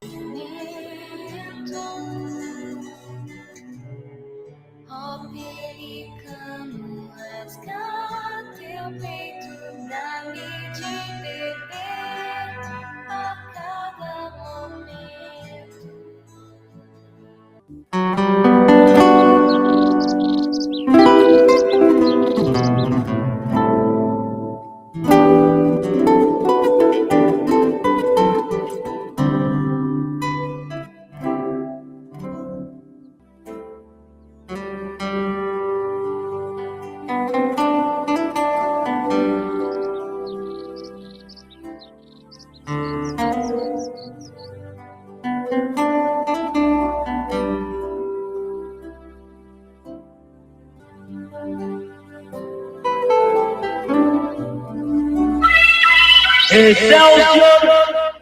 Ó pelicano, rasga teu peito pra me te beber a cada momento.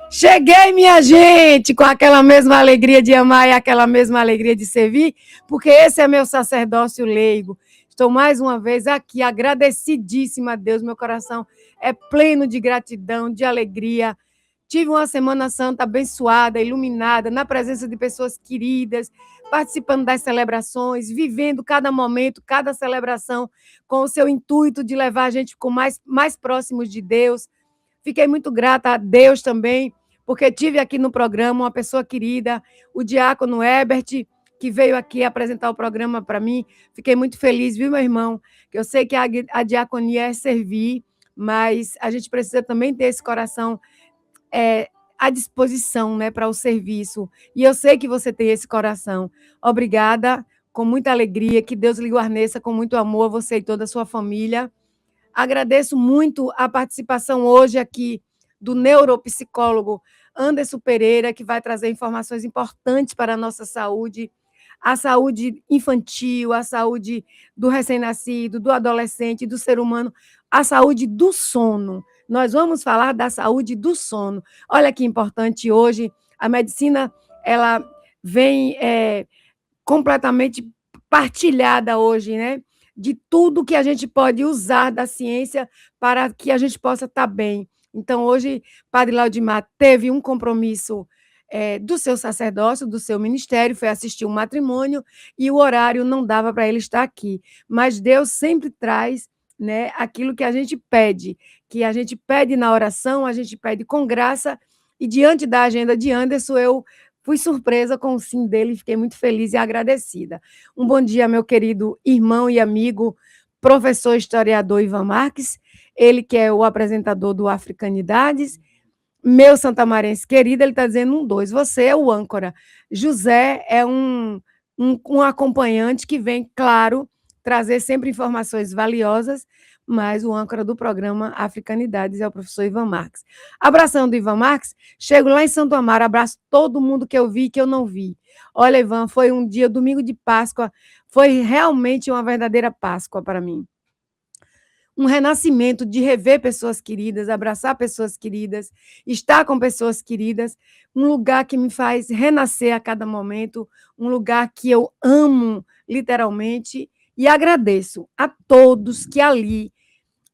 Cheguei, minha gente, com aquela mesma alegria de amar e aquela mesma alegria de servir, porque esse é meu sacerdócio leigo. Estou mais uma vez aqui, agradecidíssima a Deus, meu coração é pleno de gratidão, de alegria. Tive uma Semana Santa abençoada, iluminada, na presença de pessoas queridas, participando das celebrações, vivendo cada momento, cada celebração, com o seu intuito de levar a gente mais próximos de Deus. Fiquei muito grata a Deus também, porque tive aqui no programa uma pessoa querida, o diácono Herbert, que veio aqui apresentar o programa para mim. Fiquei muito feliz, viu, meu irmão? Que eu sei que a diaconia é servir, mas a gente precisa também ter esse coração à disposição, né, para o serviço. E eu sei que você tem esse coração. Obrigada, com muita alegria, que Deus lhe guarneça com muito amor, você e toda a sua família. Agradeço muito a participação hoje aqui do neuropsicólogo Anderson Pereira, que vai trazer informações importantes para a nossa saúde, a saúde infantil, a saúde do recém-nascido, do adolescente, do ser humano, a saúde do sono. Nós vamos falar da saúde do sono. Olha que importante hoje, a medicina ela vem completamente partilhada hoje, né? De tudo que a gente pode usar da ciência para que a gente possa estar bem. Então, hoje, Padre Laudimar teve um compromisso do seu sacerdócio, do seu ministério, foi assistir um matrimônio e o horário não dava para ele estar aqui. Mas Deus sempre traz, né, aquilo que a gente pede na oração, a gente pede com graça, e diante da agenda de Anderson, eu fui surpresa com o sim dele, fiquei muito feliz e agradecida. Um bom dia, meu querido irmão e amigo, professor historiador Ivan Marques, ele que é o apresentador do Africanidades, meu santamarense querido, ele está dizendo 1, 2, você é o âncora. José é um acompanhante que vem, claro, trazer sempre informações valiosas, mas o âncora do programa Africanidades é o professor Ivan Marques. Abração do Ivan Marques, chego lá em Santo Amaro, abraço todo mundo que eu vi e que eu não vi. Olha, Ivan, foi um dia, domingo de Páscoa, foi realmente uma verdadeira Páscoa para mim. Um renascimento de rever pessoas queridas, abraçar pessoas queridas, estar com pessoas queridas, um lugar que me faz renascer a cada momento, um lugar que eu amo literalmente, e agradeço a todos que ali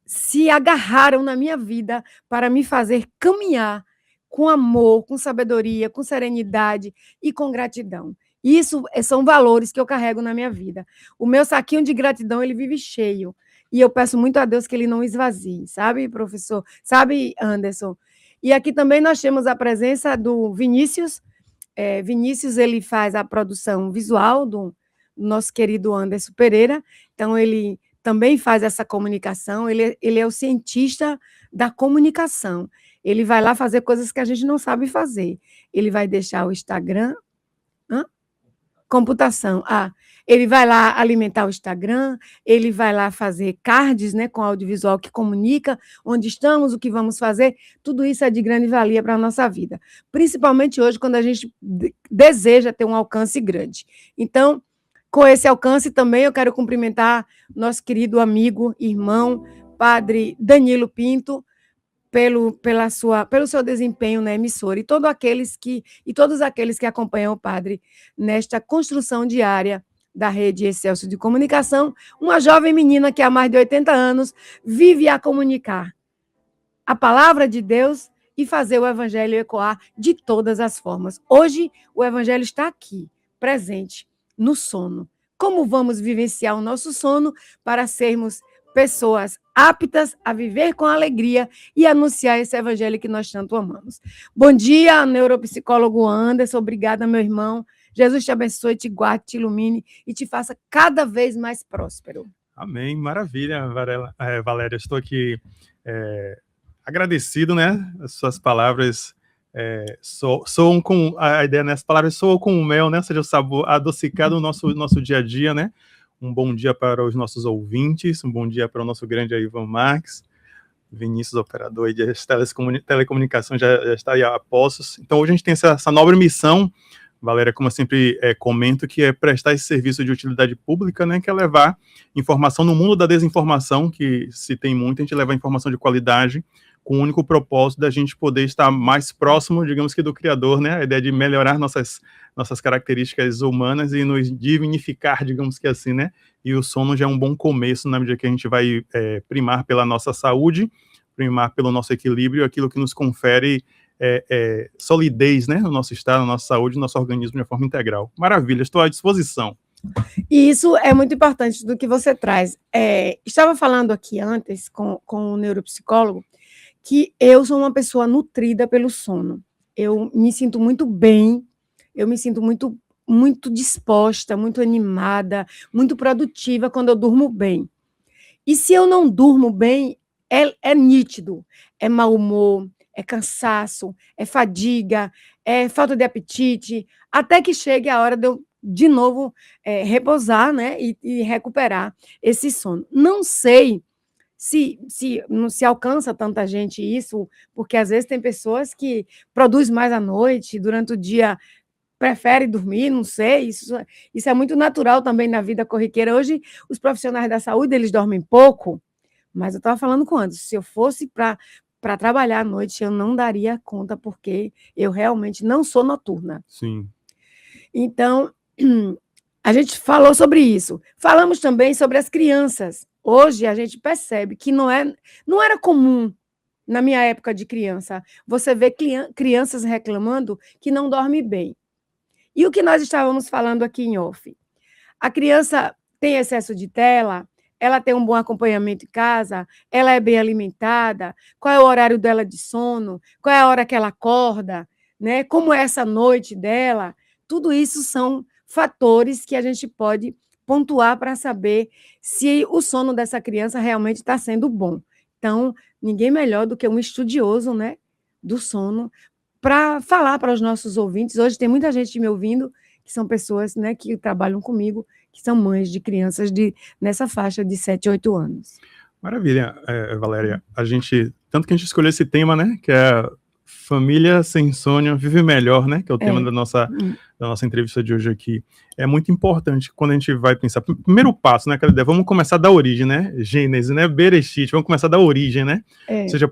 se agarraram na minha vida para me fazer caminhar com amor, com sabedoria, com serenidade e com gratidão. Isso são valores que eu carrego na minha vida. O meu saquinho de gratidão, ele vive cheio. E eu peço muito a Deus que ele não esvazie, sabe, professor? Sabe, Anderson? E aqui também nós temos a presença do Vinícius. Vinícius, ele faz a produção visual do nosso querido Anderson Pereira. Então, ele também faz essa comunicação. Ele é o cientista da comunicação. Ele vai lá fazer coisas que a gente não sabe fazer. Ele vai deixar o Instagram... Computação. Ele vai lá alimentar o Instagram, ele vai lá fazer cards, né, com audiovisual que comunica onde estamos, o que vamos fazer. Tudo isso é de grande valia para a nossa vida, principalmente hoje, quando a gente deseja ter um alcance grande. Então, com esse alcance também, eu quero cumprimentar nosso querido amigo, irmão, Padre Danilo Pinto, pelo seu desempenho na emissora, e todos aqueles que acompanham o padre nesta construção diária da rede Excelsior de Comunicação, uma jovem menina que há mais de 80 anos vive a comunicar a palavra de Deus e fazer o evangelho ecoar de todas as formas. Hoje, o evangelho está aqui, presente, no sono. Como vamos vivenciar o nosso sono para sermos pessoas aptas a viver com alegria e anunciar esse evangelho que nós tanto amamos. Bom dia, neuropsicólogo Anderson. Obrigada, meu irmão. Jesus te abençoe, te guarde, te ilumine e te faça cada vez mais próspero. Amém, maravilha, Valéria. Estou aqui agradecido, né? As suas palavras soam com a ideia nessas palavras, soam com o mel, né? Ou seja, o sabor adocicado no nosso dia a dia, né? Um bom dia para os nossos ouvintes, um bom dia para o nosso grande Ivan Marques, Vinícius, operador aí de telecomunicação, já está aí a postos. Então, hoje a gente tem essa nobre missão, Valéria, como eu sempre comento, que é prestar esse serviço de utilidade pública, né, que é levar informação no mundo da desinformação, que se tem muito, a gente leva informação de qualidade, com o único propósito da gente poder estar mais próximo, digamos que do Criador, né, a ideia de melhorar nossas características humanas e nos dignificar, digamos que assim, né, e o sono já é um bom começo, na medida que a gente vai primar pela nossa saúde, primar pelo nosso equilíbrio, aquilo que nos confere solidez, né, no nosso estado, na nossa saúde, no nosso organismo de forma integral. Maravilha, estou à disposição. E isso é muito importante do que você traz. Estava falando aqui antes com o neuropsicólogo que eu sou uma pessoa nutrida pelo sono. Eu me sinto muito bem, eu me sinto muito disposta, muito animada, muito produtiva quando eu durmo bem. E se eu não durmo bem, é nítido, é mau humor, é cansaço, é fadiga, é falta de apetite, até que chegue a hora de eu, de novo, repousar, né, e recuperar esse sono. Não sei se não se alcança tanta gente isso, porque às vezes tem pessoas que produzem mais à noite, durante o dia prefere dormir, não sei, isso é muito natural também na vida corriqueira. Hoje, os profissionais da saúde, eles dormem pouco, mas eu estava falando com o Anderson, se eu fosse para trabalhar à noite, eu não daria conta, porque eu realmente não sou noturna. Sim. Então, a gente falou sobre isso. Falamos também sobre as crianças. Hoje, a gente percebe que não era comum, na minha época de criança, você ver crianças reclamando que não dorme bem. E o que nós estávamos falando aqui em off? A criança tem excesso de tela, ela tem um bom acompanhamento em casa, ela é bem alimentada, qual é o horário dela de sono, qual é a hora que ela acorda, né? Como é essa noite dela, tudo isso são fatores que a gente pode pontuar para saber se o sono dessa criança realmente está sendo bom. Então, ninguém melhor do que um estudioso, né, do sono, para falar para os nossos ouvintes. Hoje tem muita gente me ouvindo, que são pessoas, né, que trabalham comigo, que são mães de crianças nessa faixa de 7, 8 anos. Maravilha, Valéria. Tanto que a gente escolheu esse tema, né, que é família sem sono vive melhor, né, que é o tema da nossa entrevista de hoje aqui. É muito importante quando a gente vai pensar, primeiro passo, né, aquela ideia, vamos começar da origem, né, Gênesis, né, Bereshit, vamos começar da origem, né, ou seja,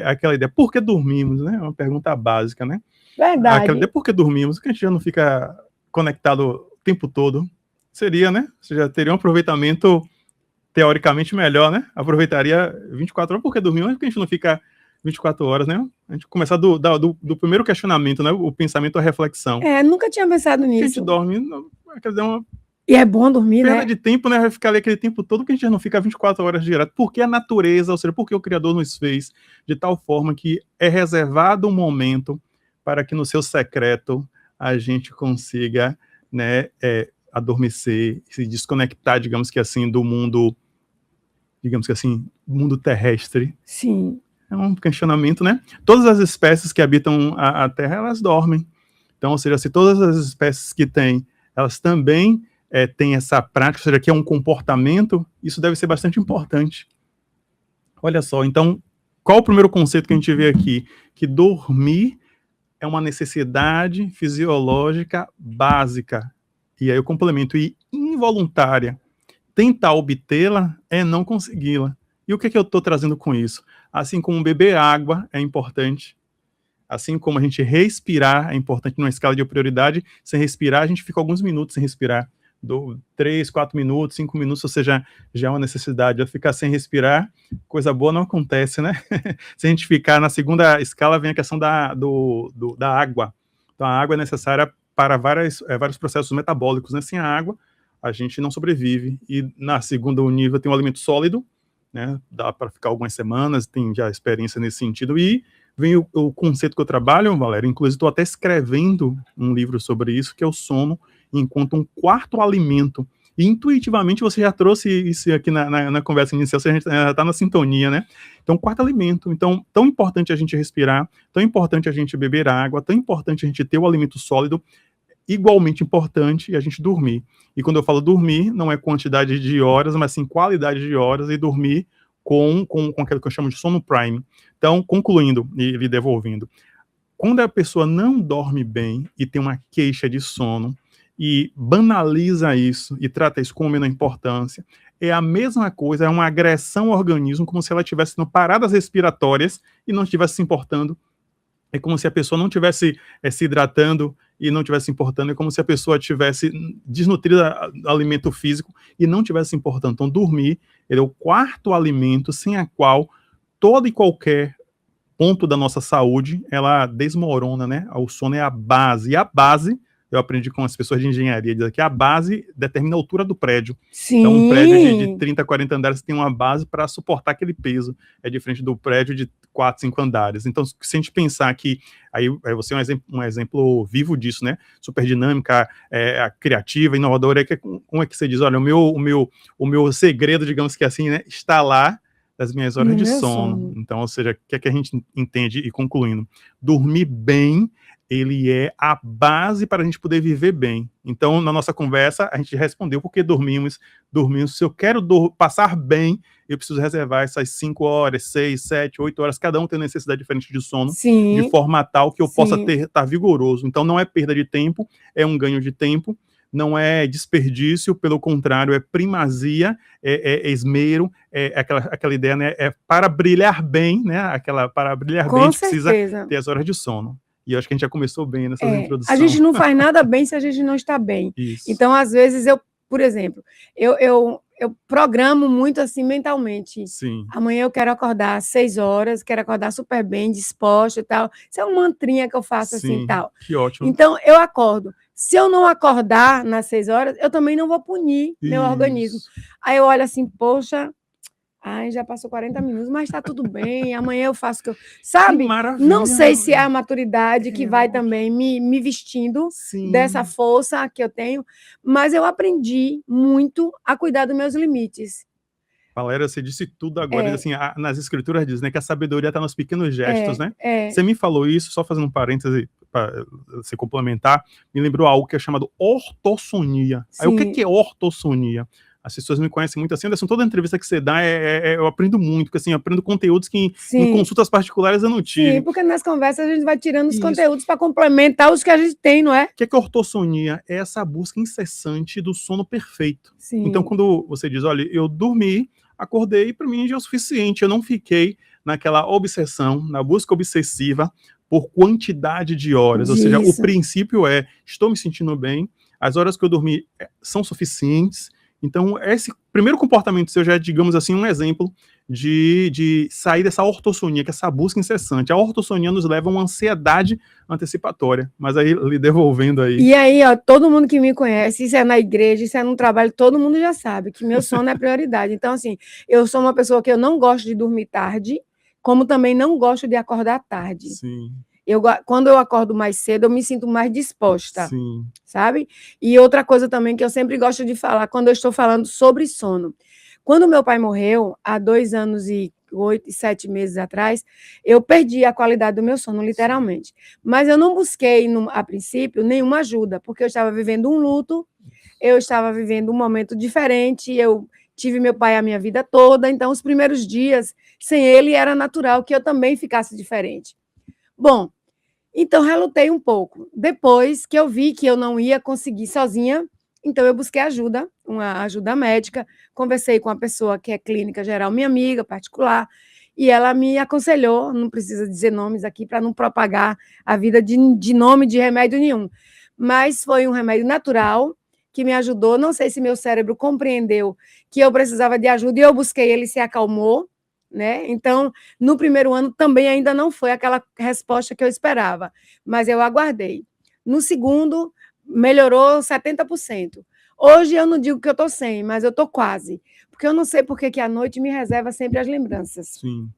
aquela ideia, por que dormimos, né, é uma pergunta básica, né. Verdade. Aquela ideia, por que dormimos, que a gente já não fica conectado o tempo todo, seria, né, ou seja, teria um aproveitamento teoricamente melhor, né, aproveitaria 24 horas, por que dormimos, porque a gente não fica 24 horas, né? A gente começar do primeiro questionamento, né? O pensamento, a reflexão. Nunca tinha pensado nisso. A gente dorme, quer dizer, e é bom dormir, perda né? de tempo, né? Vai ficar ali aquele tempo todo, que a gente já não fica 24 horas direto. Porque a natureza, ou seja, porque o Criador nos fez de tal forma que é reservado um momento para que no seu secreto a gente consiga, né, adormecer, se desconectar, digamos que assim, do mundo, digamos que assim, mundo terrestre. Sim. É um questionamento, né? Todas as espécies que habitam a Terra, elas dormem. Então, ou seja, se todas as espécies que têm, elas também têm essa prática, ou seja, que é um comportamento, isso deve ser bastante importante. Olha só, então, qual o primeiro conceito que a gente vê aqui? Que dormir é uma necessidade fisiológica básica. E aí eu complemento, e involuntária. Tentar obtê-la é não consegui-la. E o que eu estou trazendo com isso? Assim como beber água é importante, assim como a gente respirar é importante numa escala de prioridade, sem respirar a gente fica alguns minutos sem respirar, 3, 4 minutos, 5 minutos, ou seja, já é uma necessidade. Eu ficar sem respirar, coisa boa não acontece, né? Se a gente ficar na segunda escala, vem a questão da água. Então, a água é necessária para vários processos metabólicos, né? Sem a água, a gente não sobrevive. E na segunda nível tem um alimento sólido, né? Dá para ficar algumas semanas, tem já experiência nesse sentido. E vem o conceito que eu trabalho, Valéria, inclusive estou até escrevendo um livro sobre isso, que é o sono enquanto um quarto alimento. E intuitivamente você já trouxe isso aqui na conversa inicial, a gente já está na sintonia, né? Então, quarto alimento. Então, tão importante a gente respirar, tão importante a gente beber água, tão importante a gente ter o alimento sólido, igualmente importante a gente dormir. E quando eu falo dormir, não é quantidade de horas, mas sim qualidade de horas, e dormir com aquilo que eu chamo de sono prime. Então, concluindo e lhe devolvendo, quando a pessoa não dorme bem e tem uma queixa de sono, e banaliza isso e trata isso com menor importância, é a mesma coisa, é uma agressão ao organismo, como se ela tivesse tendo paradas respiratórias e não estivesse se importando. É como se a pessoa não estivesse se hidratando e não estivesse se importando. É como se a pessoa tivesse desnutrida do alimento físico e não estivesse se importando. Então, dormir ele é o quarto alimento sem a qual todo e qualquer ponto da nossa saúde, ela desmorona, né? O sono é a base. E a base, eu aprendi com as pessoas de engenharia, diz que a base determina a altura do prédio. Sim. Então, um prédio de 30, 40 andares tem uma base para suportar aquele peso. É diferente do prédio de 4, 5 andares. Então, se a gente pensar que, aí você é um exemplo vivo disso, né? Super dinâmica, criativa, inovadora, como é que você diz? Olha, o meu segredo, digamos que assim, né? Está lá das minhas horas de sono. Então, ou seja, o que é que a gente entende? E concluindo, dormir bem, ele é a base para a gente poder viver bem. Então, na nossa conversa, a gente respondeu por que dormimos. Se eu quero passar bem, eu preciso reservar essas 5 horas, 6, 7, 8 horas, cada um tem necessidade diferente de sono, Sim. de forma tal que eu Sim. possa estar vigoroso. Então, não é perda de tempo, é um ganho de tempo, não é desperdício, pelo contrário, é primazia, é esmero, é aquela ideia, né? É para brilhar bem, né? Para brilhar Com bem, a gente certeza. precisa ter as horas de sono. E eu acho que a gente já começou bem nessas introduções. A gente não faz nada bem se a gente não está bem. Isso. Então, às vezes, por exemplo, eu programo muito assim mentalmente. Sim. Amanhã eu quero acordar às 6 horas, quero acordar super bem, disposta e tal. Isso é uma mantrinha que eu faço assim e tal. Que ótimo. Então, eu acordo. Se eu não acordar nas 6 horas, eu também não vou punir meu organismo. Aí eu olho assim, poxa, já passou 40 minutos, mas está tudo bem, amanhã eu faço o que eu... Sabe? Não sei se é a maturidade que vai também me vestindo dessa força que eu tenho, mas eu aprendi muito a cuidar dos meus limites. Valéria, você disse tudo agora, assim, nas escrituras diz, né, que a sabedoria está nos pequenos gestos, né? Você me falou isso, só fazendo um parêntese para se complementar, me lembrou algo que é chamado ortossonia. Aí, o que é ortossonia? As pessoas me conhecem muito assim, Anderson, toda entrevista que você dá, eu aprendo muito, porque assim, eu aprendo conteúdos que em consultas particulares eu não tive. Sim, porque nas conversas a gente vai tirando os conteúdos para complementar os que a gente tem, não é? O que é ortossonia? É essa busca incessante do sono perfeito. Sim. Então, quando você diz, olha, eu dormi, acordei, para mim já é o suficiente, eu não fiquei naquela obsessão, na busca obsessiva por quantidade de horas, ou seja, o princípio é, estou me sentindo bem, as horas que eu dormi são suficientes. Então, esse primeiro comportamento seu já é, digamos assim, um exemplo de sair dessa ortossonia, que é essa busca incessante. A ortossonia nos leva a uma ansiedade antecipatória, mas aí, lhe devolvendo aí... E aí, ó, todo mundo que me conhece, isso é na igreja, isso é no trabalho, todo mundo já sabe que meu sono é prioridade. Então, assim, eu sou uma pessoa que eu não gosto de dormir tarde, como também não gosto de acordar tarde. Sim. Quando eu acordo mais cedo, eu me sinto mais disposta, Sim. Sabe? E outra coisa também que eu sempre gosto de falar, quando eu estou falando sobre sono. Quando meu pai morreu, há 2 anos e 8, 7 meses atrás, eu perdi a qualidade do meu sono, literalmente. Mas eu não busquei, a princípio, nenhuma ajuda, porque eu estava vivendo um luto, eu estava vivendo um momento diferente, eu tive meu pai a minha vida toda, então os primeiros dias, sem ele, era natural que eu também ficasse diferente. Bom, então relutei um pouco. Depois que eu vi que eu não ia conseguir sozinha, então eu busquei ajuda, uma ajuda médica, conversei com uma pessoa que é clínica geral, minha amiga particular, e ela me aconselhou, não precisa dizer nomes aqui para não propagar a vida de nome de remédio nenhum, mas foi um remédio natural que me ajudou. Não sei se meu cérebro compreendeu que eu precisava de ajuda e eu busquei, ele se acalmou, né? Então, no primeiro ano também ainda não foi aquela resposta que eu esperava, mas eu aguardei. No segundo, melhorou 70%. Hoje eu não digo que eu estou 100, mas eu estou quase, porque eu não sei por que a noite me reserva sempre as lembranças. Sim.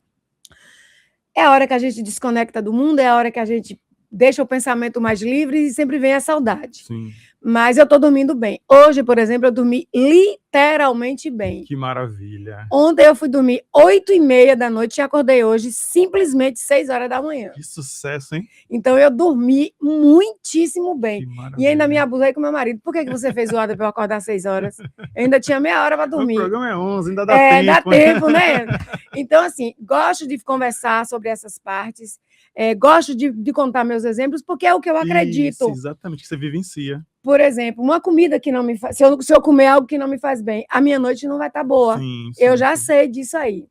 É a hora que a gente desconecta do mundo, é a hora que a gente deixa o pensamento mais livre e sempre vem a saudade. Sim. Mas eu estou dormindo bem. Hoje, por exemplo, eu dormi literalmente bem. Que maravilha. Ontem eu fui dormir 8h30 da noite e acordei hoje simplesmente 6 horas da manhã. Que sucesso, hein? Então eu dormi muitíssimo Que bem. maravilha. E ainda me abusei com meu marido. Por que você fez zoada para eu acordar 6 horas? Eu ainda tinha meia hora para dormir. O programa é 11, ainda dá tempo. Dá tempo, né? Então, assim, gosto de conversar sobre essas partes. Gosto de contar meus exemplos, porque é o que eu acredito. Isso, exatamente, que você vivencia. Por exemplo, uma comida que não me faz... Se eu comer algo que não me faz bem, a minha noite não vai estar boa. Sim, Eu já sei disso aí.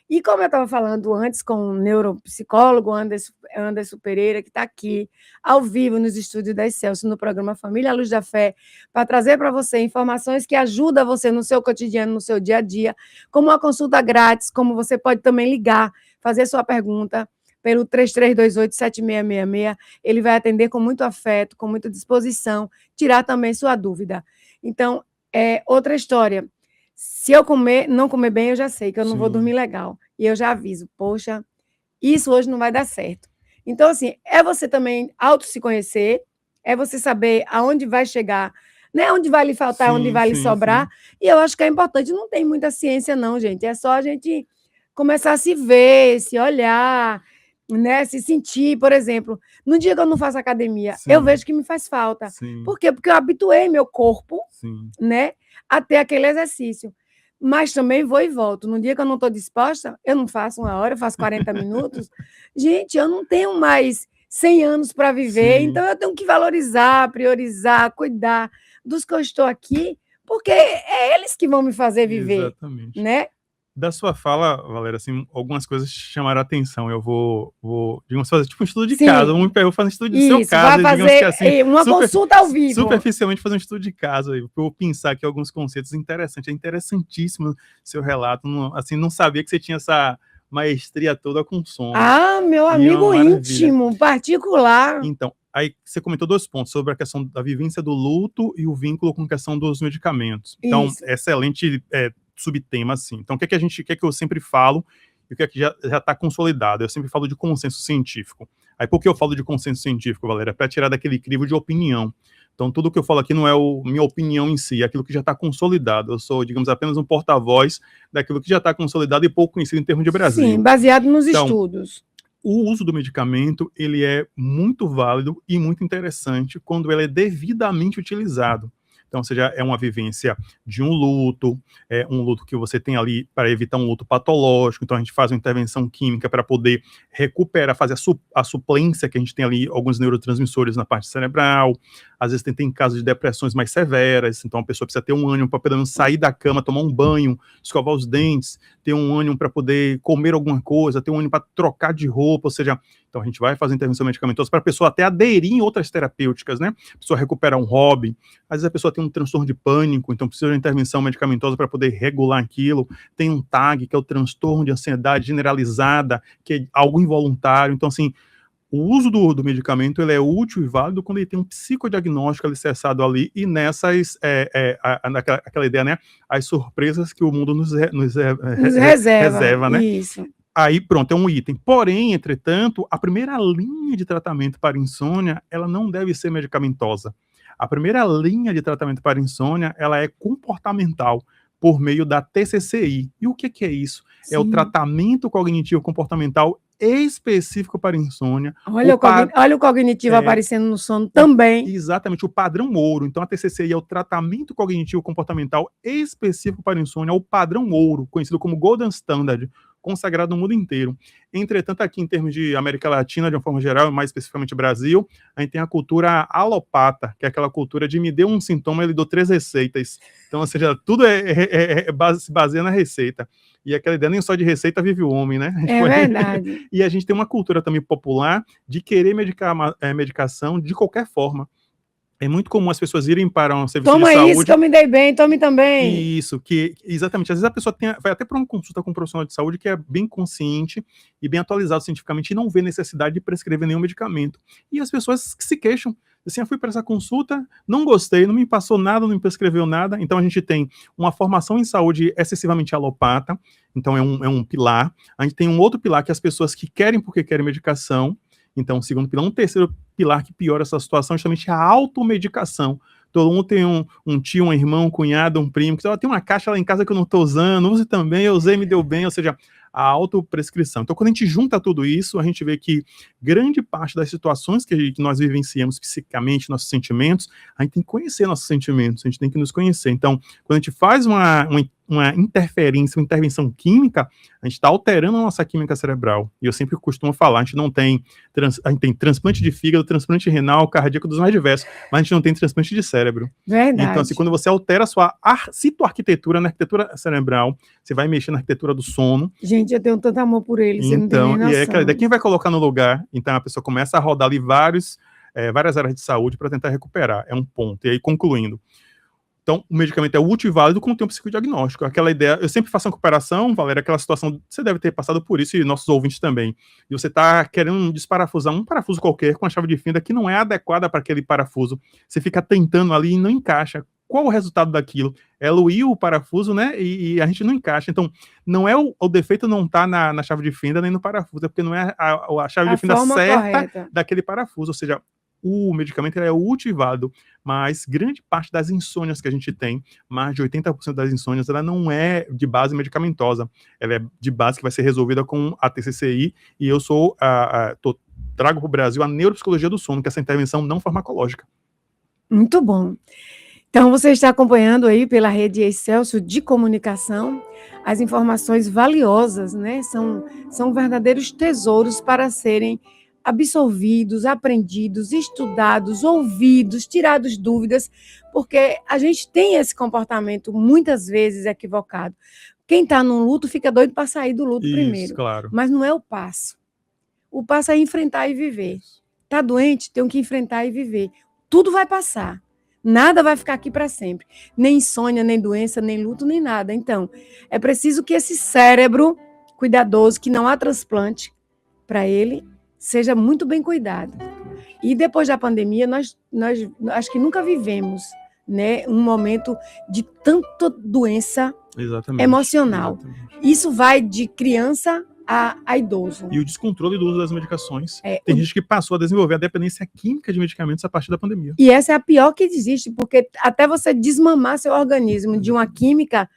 E como eu estava falando antes com o neuropsicólogo Anderson Pereira, que está aqui, ao vivo, nos estúdios da Excelsior, no programa Família à Luz da Fé, para trazer para você informações que ajudam você no seu cotidiano, no seu dia a dia, como uma consulta grátis, como você pode também ligar, fazer sua pergunta pelo 3328-7666, ele vai atender com muito afeto, com muita disposição, tirar também sua dúvida. Então, outra história, se eu não comer bem, eu já sei que eu não vou dormir legal, e eu já aviso, poxa, isso hoje não vai dar certo. Então, assim, é você também se conhecer, é você saber aonde vai chegar, né? Onde vai lhe faltar, onde vai lhe sobrar, e eu acho que é importante, não tem muita ciência não, gente, é só a gente começar a se ver, se olhar, né, se sentir, por exemplo, no dia que eu não faço academia, eu vejo que me faz falta. Por quê? Porque eu habituei meu corpo, né, a ter aquele exercício. Mas também vou e volto. No dia que eu não estou disposta, eu não faço 1 hora, eu faço 40 minutos. Gente, eu não tenho mais 100 anos para viver, então eu tenho que valorizar, priorizar, cuidar dos que eu estou aqui, porque é eles que vão me fazer viver. Exatamente. Né? Da sua fala, Valéria, assim, algumas coisas chamaram a atenção. Eu vou digamos, fazer tipo um estudo de caso. Vamos fazer um estudo de seu caso. Vai fazer assim, uma consulta ao vivo. Superficialmente fazer um estudo de caso. Eu vou pensar aqui alguns conceitos interessantes. É interessantíssimo seu relato. Assim, não sabia que você tinha essa maestria toda com sono. Ah, meu amigo íntimo, particular. Então, aí você comentou 2 pontos sobre a questão da vivência do luto e o vínculo com a questão dos medicamentos. Então, excelente subtema, assim. Então, o que eu sempre falo e o que já está consolidado? Eu sempre falo de consenso científico. Aí, por que eu falo de consenso científico, Valéria? Para tirar daquele crivo de opinião. Então, tudo que eu falo aqui não é minha opinião em si, é aquilo que já está consolidado. Eu sou, digamos, apenas um porta-voz daquilo que já está consolidado e pouco conhecido em termos de Brasil. Sim, baseado nos estudos. O uso do medicamento, ele é muito válido e muito interessante quando ele é devidamente utilizado. Então, ou seja, é uma vivência de um luto que você tem ali para evitar um luto patológico. Então, a gente faz uma intervenção química para poder recuperar, fazer a suplência que a gente tem ali, alguns neurotransmissores na parte cerebral. Às vezes tem casos de depressões mais severas, então a pessoa precisa ter um ânimo para pelo menos sair da cama, tomar um banho, escovar os dentes, ter um ânimo para poder comer alguma coisa, ter um ânimo para trocar de roupa, ou seja, então a gente vai fazer intervenção medicamentosa para a pessoa até aderir em outras terapêuticas, né? A pessoa recuperar um hobby, às vezes a pessoa tem um transtorno de pânico, então precisa de intervenção medicamentosa para poder regular aquilo, tem um TAG, que é o transtorno de ansiedade generalizada, que é algo involuntário, então assim, o uso do medicamento ele é útil e válido quando ele tem um psicodiagnóstico alicerçado ali e nessas, aquela ideia, né? As surpresas que o mundo nos reserva, né? Isso. Aí, pronto, é um item. Porém, entretanto, a primeira linha de tratamento para insônia, ela não deve ser medicamentosa. A primeira linha de tratamento para insônia, ela é comportamental, por meio da TCCI. E o que é isso? Sim. É o tratamento cognitivo comportamental específico para insônia. Olha o cognitivo aparecendo no sono também. Exatamente, o padrão ouro. Então, a TCCI é o tratamento cognitivo comportamental específico para insônia, o padrão ouro, conhecido como Golden Standard, consagrado no mundo inteiro. Entretanto, aqui em termos de América Latina, de uma forma geral, e mais especificamente Brasil, a gente tem a cultura alopata, que é aquela cultura de me deu um sintoma, ele deu 3 receitas. Então, ou seja, tudo se baseia na receita. E aquela ideia nem só de receita vive o homem, né? Verdade. E a gente tem uma cultura também popular de querer medicação de qualquer forma. É muito comum as pessoas irem para um serviço Toma de isso, saúde. que eu me dei bem, tome também. Isso, que exatamente. Às vezes a pessoa vai até para uma consulta com um profissional de saúde que é bem consciente e bem atualizado cientificamente e não vê necessidade de prescrever nenhum medicamento. E as pessoas que se queixam, assim, eu fui para essa consulta, não gostei, não me passou nada, não me prescreveu nada. Então a gente tem uma formação em saúde excessivamente alopata, então é um pilar. A gente tem um outro pilar que é as pessoas que querem porque querem medicação. Então, um segundo pilar. Um terceiro pilar que piora essa situação é justamente a automedicação. Todo mundo tem um tio, um irmão, um cunhado, um primo, que tem uma caixa lá em casa que eu não estou usando, use também, eu usei, me deu bem, ou seja, a autoprescrição. Então, quando a gente junta tudo isso, a gente vê que grande parte das situações que nós vivenciamos psicicamente, nossos sentimentos, a gente tem que conhecer nossos sentimentos, a gente tem que nos conhecer. Então, quando a gente faz uma interferência, uma intervenção química, a gente está alterando a nossa química cerebral. E eu sempre costumo falar, a gente tem transplante de fígado, transplante renal, cardíaco, dos mais diversos, mas a gente não tem transplante de cérebro. Verdade. Então, assim, quando você altera a sua citoarquitetura, na arquitetura cerebral, você vai mexer na arquitetura do sono. Gente, eu tenho tanto amor por ele, você Então, não tem nem e é noção. quem vai colocar no lugar? Então, a pessoa começa a rodar ali várias áreas de saúde para tentar recuperar. É um ponto. E aí, concluindo. Então, o medicamento é útil e válido quando tem um psicodiagnóstico. Aquela ideia, eu sempre faço uma comparação, Valéria, aquela situação, você deve ter passado por isso e nossos ouvintes também. E você está querendo desparafusar um parafuso qualquer com a chave de fenda que não é adequada para aquele parafuso. Você fica tentando ali e não encaixa. Qual o resultado daquilo? É eluir o parafuso, né? E a gente não encaixa. Então, não é o defeito não tá na chave de fenda nem no parafuso, é porque não é a chave de fenda certa correta daquele parafuso. Ou seja, o medicamento é útil e válido, mas grande parte das insônias que a gente tem, mais de 80% das insônias, ela não é de base medicamentosa, ela é de base que vai ser resolvida com a TCCI, e eu trago para o Brasil a neuropsicologia do sono, que é essa intervenção não farmacológica. Muito bom. Então, você está acompanhando aí pela rede Excelsior de comunicação as informações valiosas, né? São verdadeiros tesouros para serem absorvidos, aprendidos, estudados, ouvidos, tirados dúvidas, porque a gente tem esse comportamento muitas vezes equivocado. Quem está num luto fica doido para sair do luto primeiro. Claro. Mas não é o passo. O passo é enfrentar e viver. Está doente, tem que enfrentar e viver. Tudo vai passar. Nada vai ficar aqui para sempre. Nem insônia, nem doença, nem luto, nem nada. Então, é preciso que esse cérebro cuidadoso, que não há transplante para ele, seja muito bem cuidado. E depois da pandemia, nós acho que nunca vivemos, né, um momento de tanta doença emocional. Exatamente. Isso vai de criança a idoso. E o descontrole do uso das medicações. Tem gente que passou a desenvolver a dependência química de medicamentos a partir da pandemia. E essa é a pior que existe, porque até você desmamar seu organismo de uma química,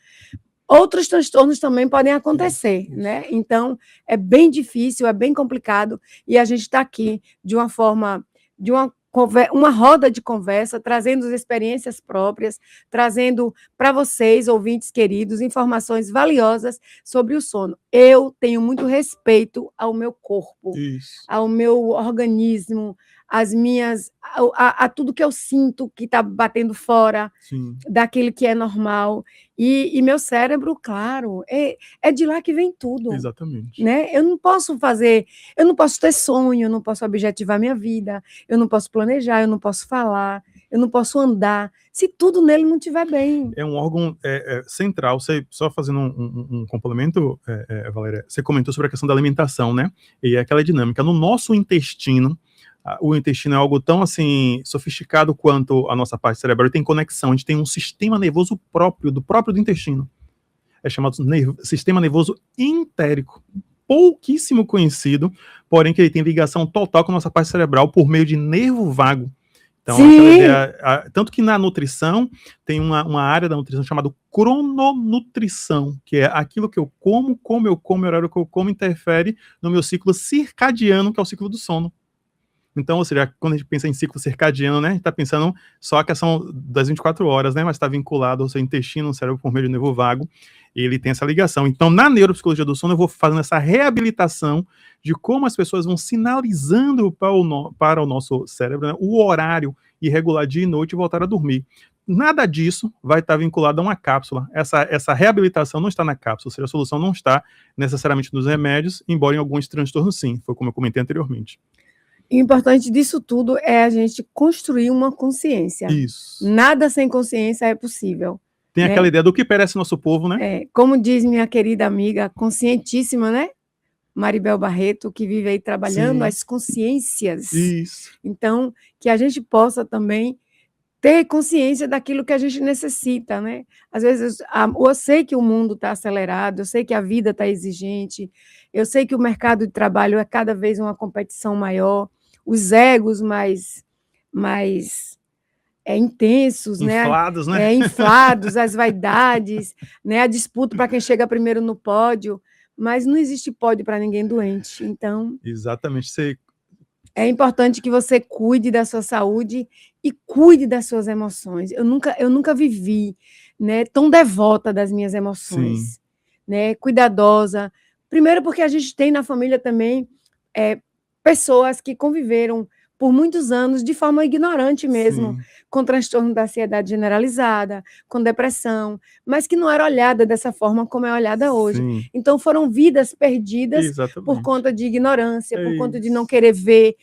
outros transtornos também podem acontecer, né? Então, é bem difícil, é bem complicado, e a gente está aqui de uma forma, de uma roda de conversa, trazendo as experiências próprias, trazendo para vocês, ouvintes queridos, informações valiosas sobre o sono. Eu tenho muito respeito ao meu corpo, ao meu organismo, a tudo que eu sinto que está batendo fora daquele que é normal. E meu cérebro, claro, é de lá que vem tudo. Exatamente. Né? Eu não posso ter sonho, eu não posso objetivar minha vida, eu não posso planejar, eu não posso falar, eu não posso andar, se tudo nele não estiver bem. É um órgão central. Só fazendo um complemento, Valéria, você comentou sobre a questão da alimentação, né? E aquela dinâmica. No nosso intestino, o intestino é algo tão assim sofisticado quanto a nossa parte cerebral, e tem conexão. A gente tem um sistema nervoso próprio do intestino. É chamado sistema nervoso entérico. Pouquíssimo conhecido, porém que ele tem ligação total com a nossa parte cerebral por meio de nervo vago. Então, tanto que na nutrição tem uma área da nutrição chamada crononutrição, que é aquilo que eu como, o horário que eu como interfere no meu ciclo circadiano, que é o ciclo do sono. Então, ou seja, quando a gente pensa em ciclo circadiano, né, a gente está pensando só a questão das 24 horas, né, mas está vinculado ao seu intestino, ao cérebro por meio do nervo vago, e ele tem essa ligação. Então, na neuropsicologia do sono, eu vou fazendo essa reabilitação de como as pessoas vão sinalizando para o nosso cérebro, né, o horário irregular dia e noite e voltar a dormir. Nada disso vai estar vinculado a uma cápsula. Essa reabilitação não está na cápsula, ou seja, a solução não está necessariamente nos remédios, embora em alguns transtornos sim, foi como eu comentei anteriormente. E o importante disso tudo é a gente construir uma consciência. Isso. Nada sem consciência é possível. Tem né? aquela ideia do que perece nosso povo, né? Como diz minha querida amiga, conscientíssima, né? Maribel Barreto, que vive aí trabalhando Sim. as consciências. Isso. Então, que a gente possa também ter consciência daquilo que a gente necessita, né? Às vezes, eu sei que o mundo está acelerado, eu sei que a vida está exigente, eu sei que o mercado de trabalho é cada vez uma competição maior, os egos mais intensos, Inflados, né? Inflados, as vaidades, né? A disputa para quem chega primeiro no pódio, mas não existe pódio para ninguém doente. Então, exatamente. é importante que você cuide da sua saúde e cuide das suas emoções. Eu nunca vivi, né, tão devota das minhas emoções, né, cuidadosa. Primeiro porque a gente tem na família também pessoas que conviveram por muitos anos de forma ignorante mesmo, Sim. com transtorno da ansiedade generalizada, com depressão, mas que não era olhada dessa forma como é olhada hoje. Sim. Então foram vidas perdidas Exatamente. por conta de ignorância, por conta de não querer ver,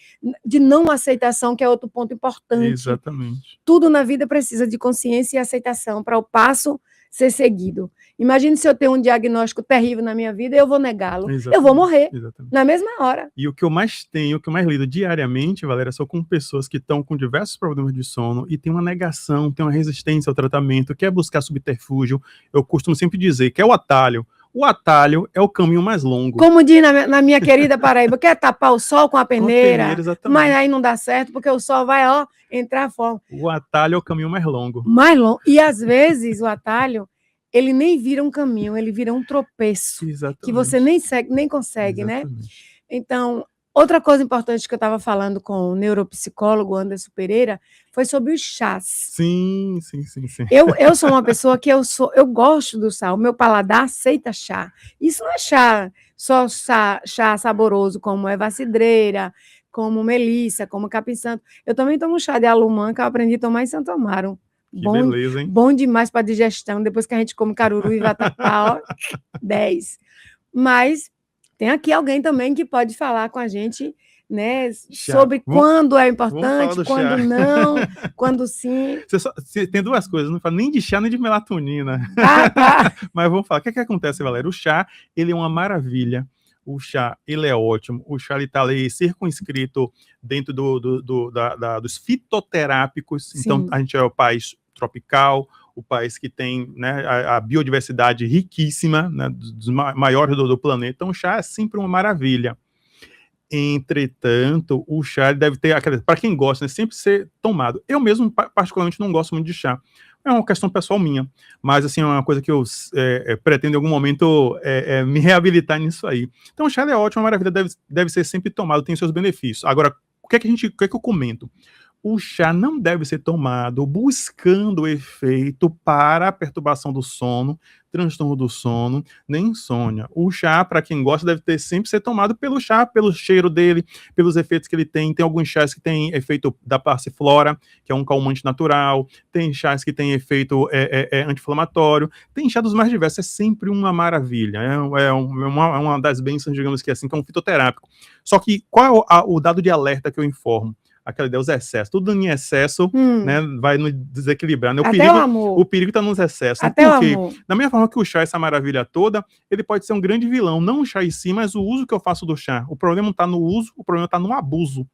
de não aceitação, que é outro ponto importante. Exatamente. Tudo na vida precisa de consciência e aceitação para o passo ser seguido. Imagine se eu tenho um diagnóstico terrível na minha vida e eu vou negá-lo. Eu vou morrer na mesma hora. E o que eu mais tenho, o que eu mais lido diariamente, Valéria, são com pessoas que estão com diversos problemas de sono e tem uma negação, tem uma resistência ao tratamento, quer buscar subterfúgio. Eu costumo sempre dizer que é o atalho. O atalho é o caminho mais longo. Como diz na minha querida Paraíba, quer tapar o sol com a peneira, mas aí não dá certo, porque o sol vai entrar fora. O atalho é o caminho mais longo. Mais longo. E às vezes o atalho, ele nem vira um caminho, ele vira um tropeço. Exatamente. Que você nem consegue, exatamente. Né? Então, outra coisa importante que eu estava falando com o neuropsicólogo Anderson Pereira foi sobre os chás. Sim. Eu sou uma pessoa que eu gosto do chá, o meu paladar aceita chá. Isso não é chá, só chá saboroso, como erva cidreira, como melissa, como capim-santo. Eu também tomo chá de alumã, que eu aprendi a tomar em Santo Amaro. Beleza, hein? Bom demais para digestão, depois que a gente come caruru e vatapá, 10. Mas tem aqui alguém também que pode falar com a gente, né, sobre quando é importante, quando não, quando sim. Você tem duas coisas, não fala nem de chá nem de melatonina. Tá. Mas vamos falar, o que acontece, galera? O chá, ele é uma maravilha. O chá, ele é ótimo. O chá, ele está ali circunscrito dentro dos fitoterápicos. Sim. Então, a gente é o país tropical, o país que tem, né, a biodiversidade riquíssima, né, dos maiores do planeta. Então, o chá é sempre uma maravilha. Entretanto, o chá deve ter, para quem gosta, né, sempre ser tomado. Eu mesmo, particularmente, não gosto muito de chá. É uma questão pessoal minha, mas assim, é uma coisa que eu pretendo em algum momento me reabilitar nisso aí. Então, o chá é ótimo, é uma maravilha, deve ser sempre tomado, tem seus benefícios. Agora, o que eu comento? O chá não deve ser tomado buscando efeito para a perturbação do sono, transtorno do sono, nem insônia. O chá, para quem gosta, deve sempre ser tomado pelo chá, pelo cheiro dele, pelos efeitos que ele tem. Tem alguns chás que têm efeito da passiflora, que é um calmante natural. Tem chás que têm efeito anti-inflamatório. Tem chá dos mais diversos. É sempre uma maravilha. É uma das bênçãos, digamos que assim, que é um fitoterápico. Só que qual é o dado de alerta que eu informo? Aquela ideia, os excessos. Tudo em excesso, né, vai nos desequilibrar. Né? O perigo está nos excessos. Até porque, da mesma forma que o chá, essa maravilha toda, ele pode ser um grande vilão. Não o chá em si, mas o uso que eu faço do chá. O problema não está no uso, o problema está no abuso.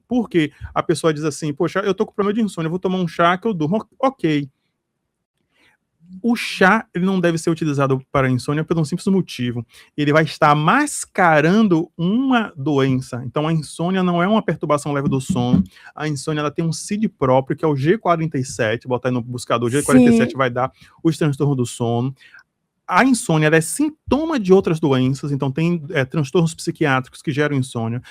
Porque a pessoa diz assim, poxa, eu tô com problema de insônia, eu vou tomar um chá que eu durmo. Ok. O chá, ele não deve ser utilizado para a insônia por um simples motivo. Ele vai estar mascarando uma doença. Então, a insônia não é uma perturbação leve do sono. A insônia, ela tem um CID próprio, que é o G47. Botar aí no buscador, G47 vai dar os transtornos do sono. A insônia, ela é sintoma de outras doenças, então tem transtornos psiquiátricos que geram insônia,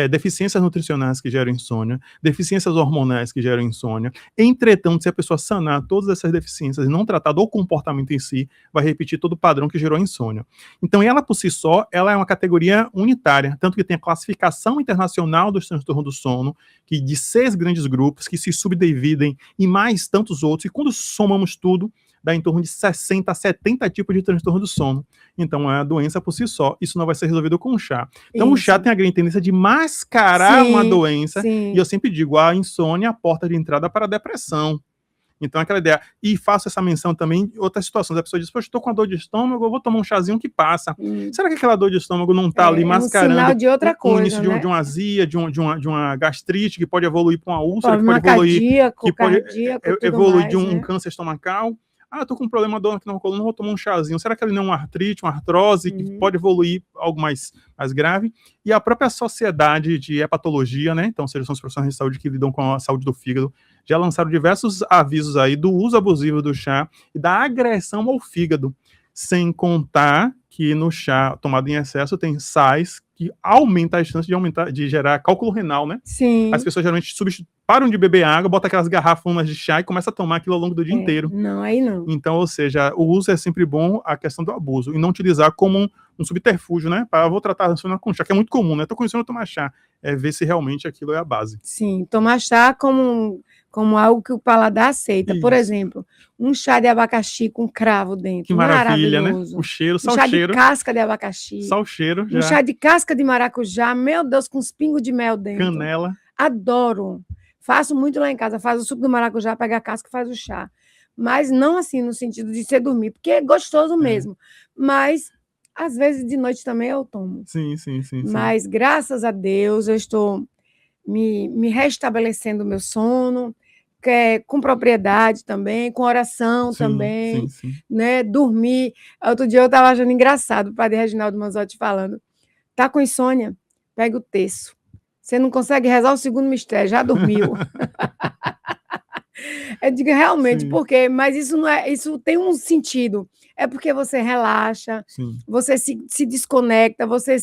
deficiências nutricionais que geram insônia, deficiências hormonais que geram insônia. Entretanto, se a pessoa sanar todas essas deficiências e não tratar do comportamento em si, vai repetir todo o padrão que gerou a insônia. Então, ela por si só, ela é uma categoria unitária, tanto que tem a classificação internacional dos transtornos do sono, que de 6 grandes grupos que se subdividem em mais tantos outros, e quando somamos tudo, dá em torno de 60 a 70 tipos de transtorno do sono. Então, é uma doença por si só. Isso não vai ser resolvido com o chá. Então, o chá tem a grande tendência de mascarar uma doença. E eu sempre digo, a insônia é a porta de entrada para a depressão. Então, aquela ideia. E faço essa menção também em outras situações. A pessoa diz, poxa, estou com uma dor de estômago, eu vou tomar um chazinho que passa. Será que aquela dor de estômago não está ali mascarando um sinal de outra coisa, o início né? de uma azia, de uma gastrite, que pode evoluir para uma úlcera, que Problema pode evoluir, cardíaco, evoluir de mais, um né? câncer estomacal? Ah, estou com um problema dor aqui na coluna, vou tomar um chazinho. Será que ele não é uma artrite, uma artrose, que pode evoluir algo mais grave? E a própria sociedade de hepatologia, né? Então, são os profissionais de saúde que lidam com a saúde do fígado, já lançaram diversos avisos aí do uso abusivo do chá e da agressão ao fígado, sem contar que no chá tomado em excesso tem sais que aumenta a chance de gerar cálculo renal, né? Sim. As pessoas geralmente param de beber água, botam aquelas garrafonas de chá e começam a tomar aquilo ao longo do dia inteiro. Não, aí não. Então, ou seja, o uso é sempre bom, a questão do abuso, e não utilizar como um subterfúgio, né? Vou tratar a insônia com chá, que é muito comum, né? Tô com insônia, tomar chá. É ver se realmente aquilo é a base. Sim, tomar chá como algo que o paladar aceita. Por exemplo, um chá de abacaxi com cravo dentro. Que maravilha, né? Maravilhoso. O cheiro, só um o chá cheiro. de casca de abacaxi. Só o cheiro. Um chá de casca de maracujá, meu Deus, com uns pingos de mel dentro. Canela. Adoro. Faço muito lá em casa. Faz o suco do maracujá, pega a casca e faz o chá. Mas não assim no sentido de você dormir, porque é gostoso mesmo. Mas, às vezes, de noite também eu tomo. Sim. Mas, graças a Deus, eu estou me restabelecendo o meu sono, com propriedade também, com oração também, né? Dormir. Outro dia eu estava achando engraçado o padre Reginaldo Manzotti falando, tá com insônia? Pega o terço. Você não consegue rezar o segundo mistério, já dormiu. Eu digo, realmente, porque, mas isso não é, isso tem um sentido. É porque você relaxa, você se desconecta, você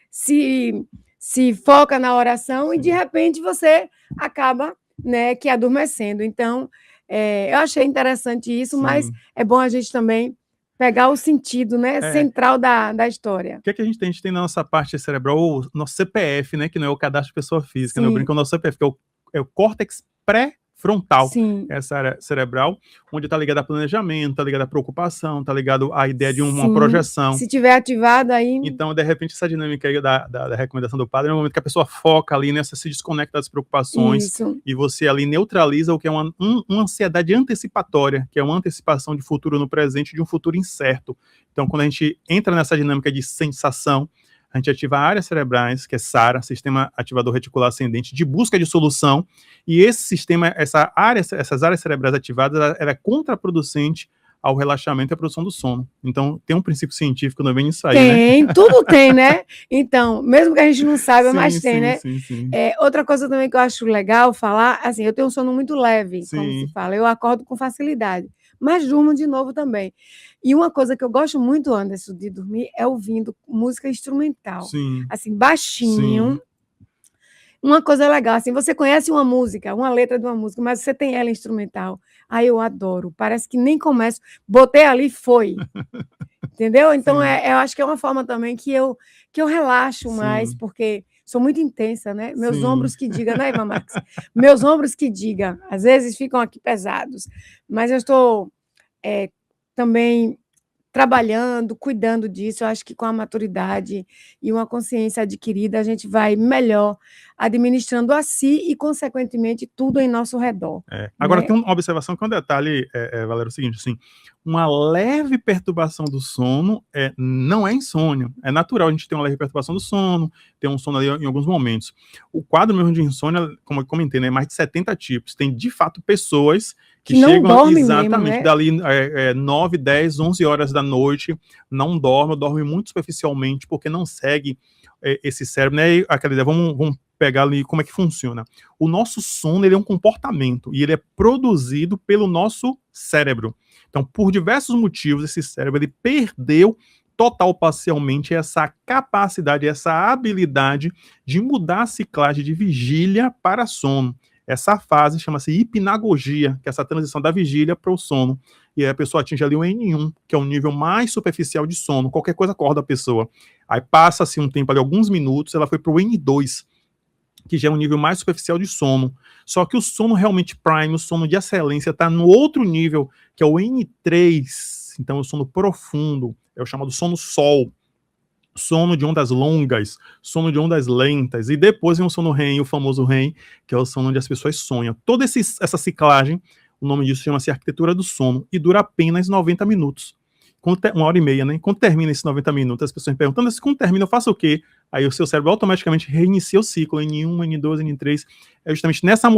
se foca na oração e de repente você acaba, né, que adormecendo. Então, eu achei interessante isso, mas é bom a gente também pegar o sentido, né, central da história. O que é que a gente tem? A gente tem na nossa parte cerebral o nosso CPF, né, que não é o cadastro de pessoa física, né? Eu brinco com o nosso CPF, que é o córtex pré-frontal, essa área cerebral, onde está ligado a planejamento, está ligado à preocupação, está ligado à ideia de uma projeção. Se tiver ativado aí... Então, de repente, essa dinâmica aí da recomendação do padre é o momento que a pessoa foca ali, né, você se desconecta das preocupações e você ali neutraliza o que é uma ansiedade antecipatória, que é uma antecipação de futuro no presente, de um futuro incerto. Então, quando a gente entra nessa dinâmica de sensação, a gente ativa áreas cerebrais, que é SARA, Sistema Ativador Reticular Ascendente, de busca de solução, e esse sistema, essas áreas cerebrais ativadas, ela é contraproducente ao relaxamento e à produção do sono. Então, tem um princípio científico também nisso aí, né? Tudo tem, né? Então, mesmo que a gente não saiba, mas tem, né? Sim. Outra coisa também que eu acho legal falar, assim, eu tenho um sono muito leve, como se fala, eu acordo com facilidade, mas durmo de novo também. E uma coisa que eu gosto muito, Anderson, de dormir é ouvindo música instrumental. Assim, baixinho. Uma coisa legal, assim, você conhece uma música, uma letra de uma música, mas você tem ela instrumental. Aí eu adoro, parece que nem começo, botei ali, foi. Entendeu? Então, eu acho que é uma forma também que eu relaxo mais, porque sou muito intensa, né? Meus ombros que digam, né, Ivan Marques? Meus ombros que digam, às vezes ficam aqui pesados, mas eu estou também trabalhando, cuidando disso. Eu acho que com a maturidade e uma consciência adquirida, a gente vai melhor administrando a si e, consequentemente, tudo em nosso redor. Agora, tem uma observação que é um detalhe, Valério, é o seguinte, assim, uma leve perturbação do sono não é insônia. É natural a gente ter uma leve perturbação do sono, ter um sono ali em alguns momentos. O quadro mesmo de insônia, como eu comentei, né, é mais de 70 tipos. Tem, de fato, pessoas que não chegam dorme exatamente mesmo, né? dali 9, 10, 11 horas da noite, não dorme muito superficialmente, porque não segue esse cérebro, né? E aquela ideia, vamos pegar ali como é que funciona. O nosso sono, ele é um comportamento, e ele é produzido pelo nosso cérebro. Então, por diversos motivos, esse cérebro, ele perdeu total parcialmente essa capacidade, essa habilidade de mudar a ciclagem de vigília para sono. Essa fase chama-se hipnagogia, que é essa transição da vigília para o sono. E aí a pessoa atinge ali o N1, que é o nível mais superficial de sono. Qualquer coisa acorda a pessoa. Aí passa-se um tempo ali, alguns minutos, ela foi para o N2. que já é um nível mais superficial de sono. Só que o sono realmente prime, o sono de excelência, está no outro nível, que é o N3. Então, o sono profundo, é o chamado sono sol. Sono de ondas longas, sono de ondas lentas, e depois vem o sono REM, o famoso REM, que é o sono onde as pessoas sonham. Toda essa ciclagem, o nome disso chama-se arquitetura do sono, e dura apenas 90 minutos. 1h30, né? Quando termina esses 90 minutos, as pessoas me perguntam, quando termina eu faço o quê? Aí o seu cérebro automaticamente reinicia o ciclo, N1, N2, N3. É justamente nessa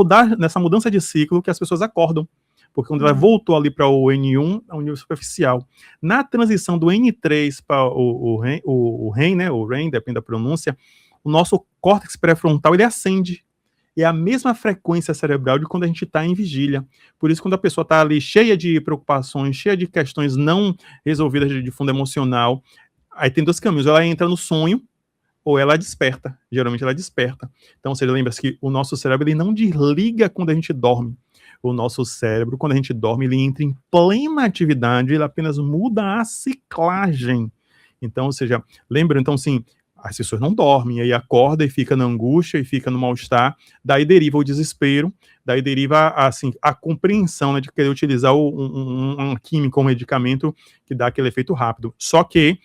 mudança de ciclo que as pessoas acordam. Porque quando ela voltou ali para o N1, é um nível superficial. Na transição do N3 para o REM, né, o REM, depende da pronúncia, o nosso córtex pré-frontal, ele acende. É a mesma frequência cerebral de quando a gente está em vigília. Por isso, quando a pessoa está ali cheia de preocupações, cheia de questões não resolvidas de fundo emocional, aí tem dois caminhos. Ela entra no sonho, ou ela desperta. Geralmente ela desperta. Então, você lembra-se que o nosso cérebro ele não desliga quando a gente dorme. O nosso cérebro, quando a gente dorme, ele entra em plena atividade, ele apenas muda a ciclagem. Então, ou seja, lembra, então, assim, as pessoas não dormem, aí acorda e fica na angústia, e fica no mal-estar, daí deriva o desespero, daí deriva, assim, a compreensão, né, de querer utilizar um químico, um medicamento que dá aquele efeito rápido. Só que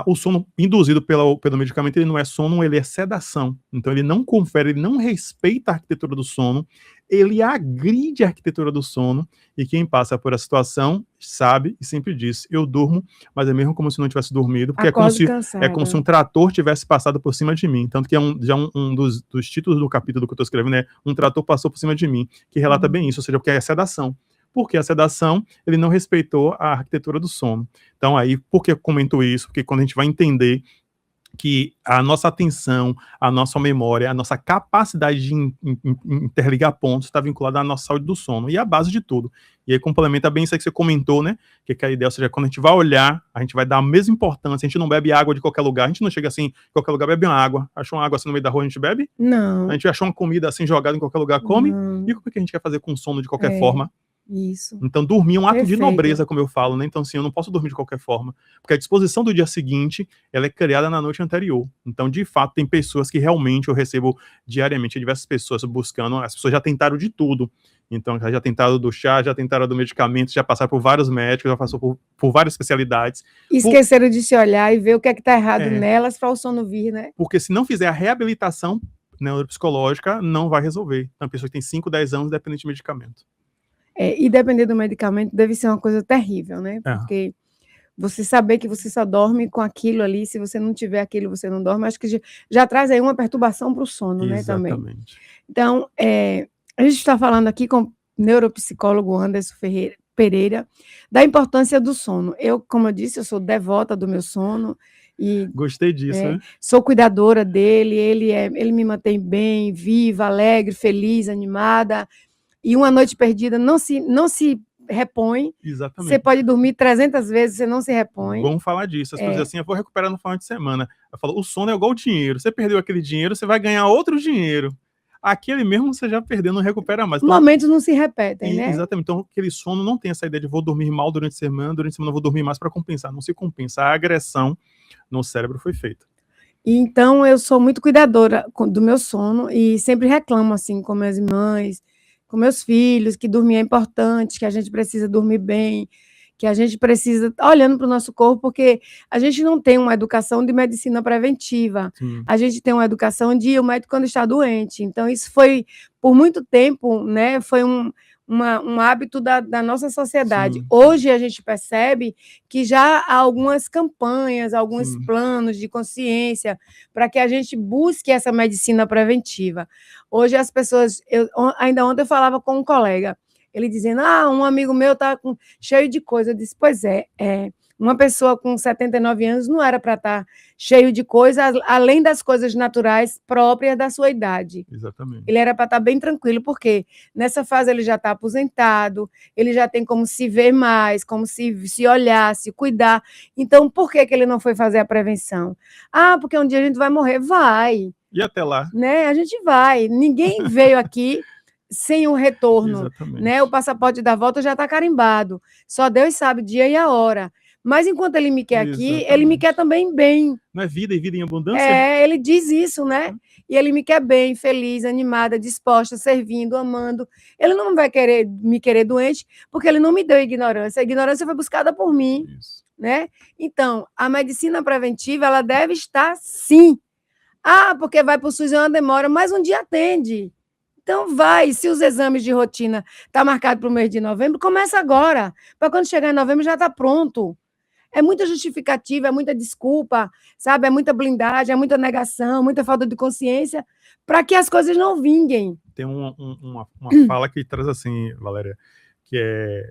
o sono induzido pelo medicamento, ele não é sono, ele é sedação. Então ele não confere, ele não respeita a arquitetura do sono, ele agride a arquitetura do sono, e quem passa por essa situação sabe e sempre diz, eu durmo, mas é mesmo como se não tivesse dormido, porque é como se um trator tivesse passado por cima de mim. Tanto que já um dos títulos do capítulo que eu estou escrevendo é Um Trator Passou por Cima de Mim, que relata bem isso, ou seja, porque é sedação. Porque a sedação, ele não respeitou a arquitetura do sono. Então aí, por que eu comento isso? Porque quando a gente vai entender que a nossa atenção, a nossa memória, a nossa capacidade de interligar pontos está vinculada à nossa saúde do sono, e é a base de tudo. E aí complementa bem isso aí que você comentou, né? Que a ideia, ou seja, quando a gente vai olhar, a gente vai dar a mesma importância, a gente não bebe água de qualquer lugar, a gente não chega assim, em qualquer lugar bebe uma água. Achou uma água assim no meio da rua, a gente bebe? Não. A gente achou uma comida assim jogada em qualquer lugar, come? Não. E como é que a gente quer fazer com sono de qualquer forma? Isso. Então, dormir é um ato Perfeito. de nobreza, como eu falo, né? Então, assim, eu não posso dormir de qualquer forma, porque a disposição do dia seguinte, ela é criada na noite anterior. Então, de fato, tem pessoas que realmente eu recebo diariamente, diversas pessoas buscando, as pessoas já tentaram de tudo. Então, já tentaram do chá, já tentaram do medicamento, já passaram por vários médicos, já passou por várias especialidades. Esqueceram de se olhar e ver o que é que tá errado nelas para o sono vir, né? Porque se não fizer a reabilitação neuropsicológica, não vai resolver. Então, a pessoa que tem 5, 10 anos dependente de medicamento. E depender do medicamento deve ser uma coisa terrível, né? Porque você saber que você só dorme com aquilo ali, se você não tiver aquilo, você não dorme, acho que já traz aí uma perturbação para o sono, né? Também. Então, a gente está falando aqui com o neuropsicólogo Anderson Pereira da importância do sono. Eu, como eu disse, eu sou devota do meu sono. E, gostei disso, né? Sou cuidadora dele, ele me mantém bem, viva, alegre, feliz, animada. E uma noite perdida não se repõe. Exatamente. Você pode dormir 300 vezes, você não se repõe. Vamos falar disso. As pessoas dizem assim, eu vou recuperar no final de semana. Eu falo, o sono é igual dinheiro. Você perdeu aquele dinheiro, você vai ganhar outro dinheiro. Aquele mesmo você já perdeu, não recupera mais. Então, momentos não se repetem, né? Exatamente. Então, aquele sono não tem essa ideia de vou dormir mal durante a semana eu vou dormir mais para compensar. Não se compensa. A agressão no cérebro foi feita. Então, eu sou muito cuidadora do meu sono e sempre reclamo, assim, com minhas irmãs, com meus filhos, que dormir é importante, que a gente precisa dormir bem, que a gente precisa estar olhando para o nosso corpo, porque a gente não tem uma educação de medicina preventiva. A gente tem uma educação de ir ao médico quando está doente. Então, isso foi, por muito tempo, né, foi um hábito da nossa sociedade. Hoje a gente percebe que já há algumas campanhas, alguns planos de consciência para que a gente busque essa medicina preventiva. Hoje as pessoas... ainda ontem eu falava com um colega, ele dizendo, um amigo meu está cheio de coisa. Eu disse, pois uma pessoa com 79 anos não era para estar cheio de coisas, além das coisas naturais próprias da sua idade. Exatamente. Ele era para estar bem tranquilo, porque nessa fase ele já está aposentado, ele já tem como se ver mais, como se olhar, se cuidar. Então, por que ele não foi fazer a prevenção? Porque um dia a gente vai morrer. Vai. E até lá? Né? A gente vai. Ninguém veio aqui sem um retorno. Né? O passaporte da volta já está carimbado. Só Deus sabe o dia e a hora. Mas enquanto ele me quer aqui, ele me Exatamente. quer também bem. Não é vida e vida em abundância? Ele diz isso, né? E ele me quer bem, feliz, animada, disposta, servindo, amando. Ele não vai me querer doente, porque ele não me deu ignorância. A ignorância foi buscada por mim, Isso. né? Então, a medicina preventiva, ela deve estar sim. Ah, porque vai para o SUS é uma demora, mas um dia atende. Então vai, se os exames de rotina estão marcados para o mês de novembro, começa agora, para quando chegar em novembro já está pronto. É muita justificativa, é muita desculpa, sabe? É muita blindagem, é muita negação, muita falta de consciência, para que as coisas não vinguem. Tem uma fala que traz assim, Valéria, que é